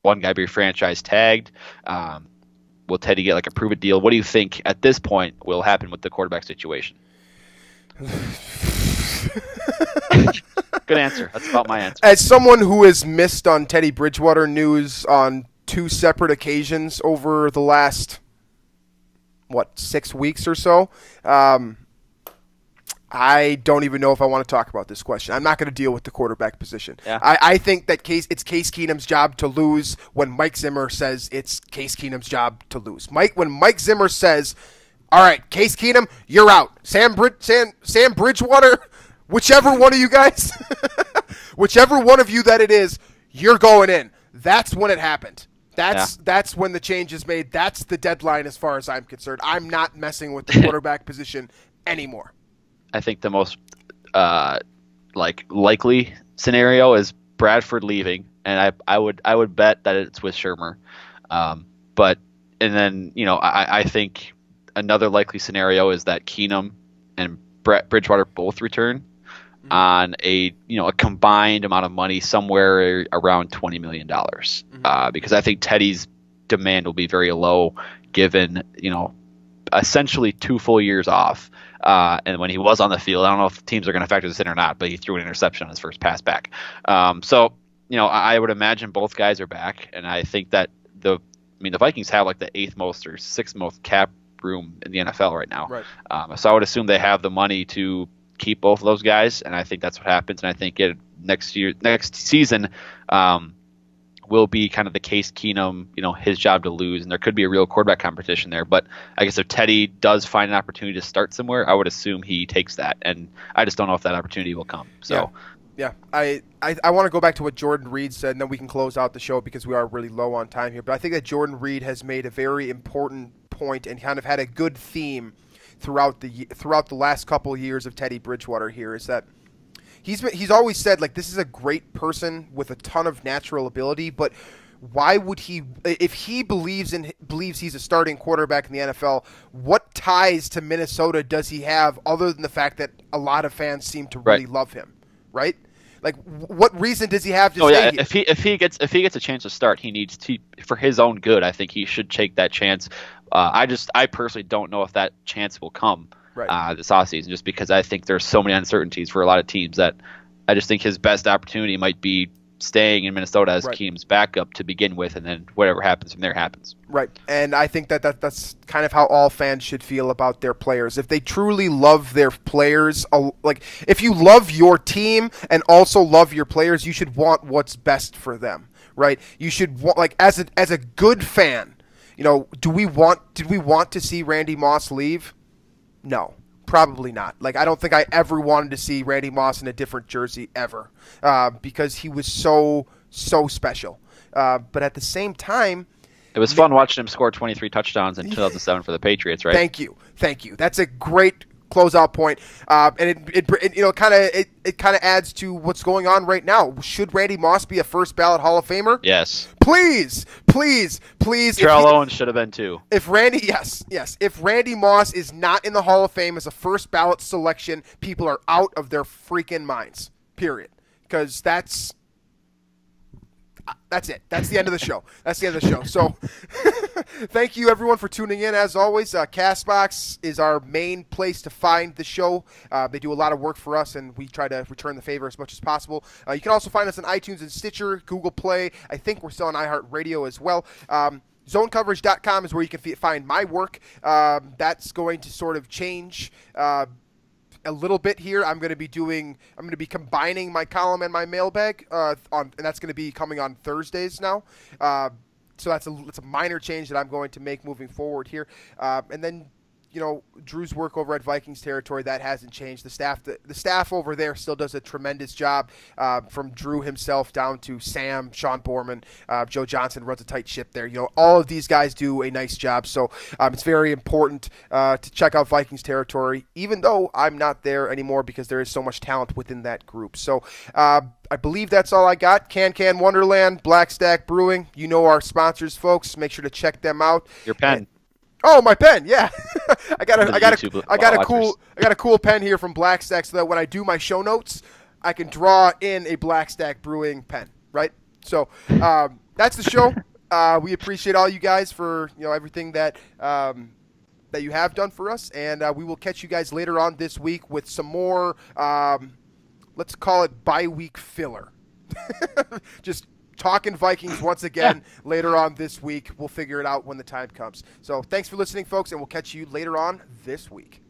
one guy be franchise tagged? Will Teddy get a prove-it deal? What do you think at this point will happen with the quarterback situation? Good answer. That's about my answer. As someone who has missed on Teddy Bridgewater news on 2 separate occasions over the last, 6 weeks or so, I don't even know if I want to talk about this question. I'm not going to deal with the quarterback position. Yeah. I think that it's Case Keenum's job to lose when Mike Zimmer says it's Case Keenum's job to lose. When Mike Zimmer says, all right, Case Keenum, you're out. Sam Bridgewater, whichever one of you guys, whichever one of you that it is, you're going in. That's when it happened. That's when the change is made. That's the deadline as far as I'm concerned. I'm not messing with the quarterback position anymore. I think the most likely scenario is Bradford leaving, and I would bet that it's with Shermer. I think another likely scenario is that Keenum and Bridgewater both return on a combined amount of money somewhere around $20 million. Because I think Teddy's demand will be very low given essentially 2 full years off. And when he was on the field, I don't know if teams are going to factor this in or not, but he threw an interception on his first pass back. I would imagine both guys are back, and I think that the Vikings have the 8th most or 6th most cap room in the NFL right now. Right. So I would assume they have the money to keep both of those guys, and I think that's what happens. And I think next season will be kind of the Case Keenum, his job to lose, and there could be a real quarterback competition there. But I guess if Teddy does find an opportunity to start somewhere, I would assume he takes that, and I just don't know if that opportunity will come. So Yeah, I want to go back to what Jordan Reed said, and then we can close out the show because we are really low on time here. But I think that Jordan Reed has made a very important point and kind of had a good theme throughout the last couple of years of Teddy Bridgewater here, is that he's always said, like, this is a great person with a ton of natural ability, but why would he, if he believes he's a starting quarterback in the NFL, what ties to Minnesota does he have other than the fact that a lot of fans seem to really love him, right? Like, what reason does he have to stay here? If he gets a chance to start, he needs to, for his own good. I think he should take that chance. I personally don't know if that chance will come this offseason, just because I think there's so many uncertainties for a lot of teams that I just think his best opportunity might be staying in Minnesota as Keenum's backup to begin with, and then whatever happens from there happens. Right, and I think that's kind of how all fans should feel about their players. If they truly love their players, like if you love your team and also love your players, you should want what's best for them, right? You should want, like, as a good fan, you know, did we want to see Randy Moss leave? No. Probably not. Like, I don't think I ever wanted to see Randy Moss in a different jersey ever, because he was so special. But at the same time, it was fun watching him score 23 touchdowns in 2007 for the Patriots, right? Thank you. That's a great closeout point, and it kind of adds to what's going on right now. Should Randy Moss be a first ballot Hall of Famer? Yes. Please. Terrell Owens should have been too. If Randy Moss is not in the Hall of Fame as a first ballot selection, people are out of their freaking minds. Period. Because that's it. That's the end of the show. So thank you, everyone, for tuning in. As always, CastBox is our main place to find the show. They do a lot of work for us, and we try to return the favor as much as possible. You can also find us on iTunes and Stitcher, Google Play. I think we're still on iHeartRadio as well. ZoneCoverage.com is where you can find my work. That's going to sort of change a little bit here. I'm going to be combining my column and my mailbag and that's going to be coming on Thursdays now. So that's a minor change that I'm going to make moving forward here. And then, you know, Drew's work over at Vikings Territory, that hasn't changed. The staff over there still does a tremendous job, from Drew himself down to Sam, Sean Borman, Joe Johnson runs a tight ship there. You know, all of these guys do a nice job. So it's very important to check out Vikings Territory, even though I'm not there anymore because there is so much talent within that group. So I believe that's all I got. Can Wonderland, Black Stack Brewing. You know our sponsors, folks. Make sure to check them out. Your pen. Oh, my pen, yeah. I got a cool pen here from Black Stack, so that when I do my show notes, I can draw in a Black Stack Brewing pen, right? So that's the show. We appreciate all you guys for, you know, everything that you have done for us, and we will catch you guys later on this week with some more, let's call it bye-week filler. Just talking Vikings once again later on this week. We'll figure it out when the time comes. So thanks for listening, folks, and we'll catch you later on this week.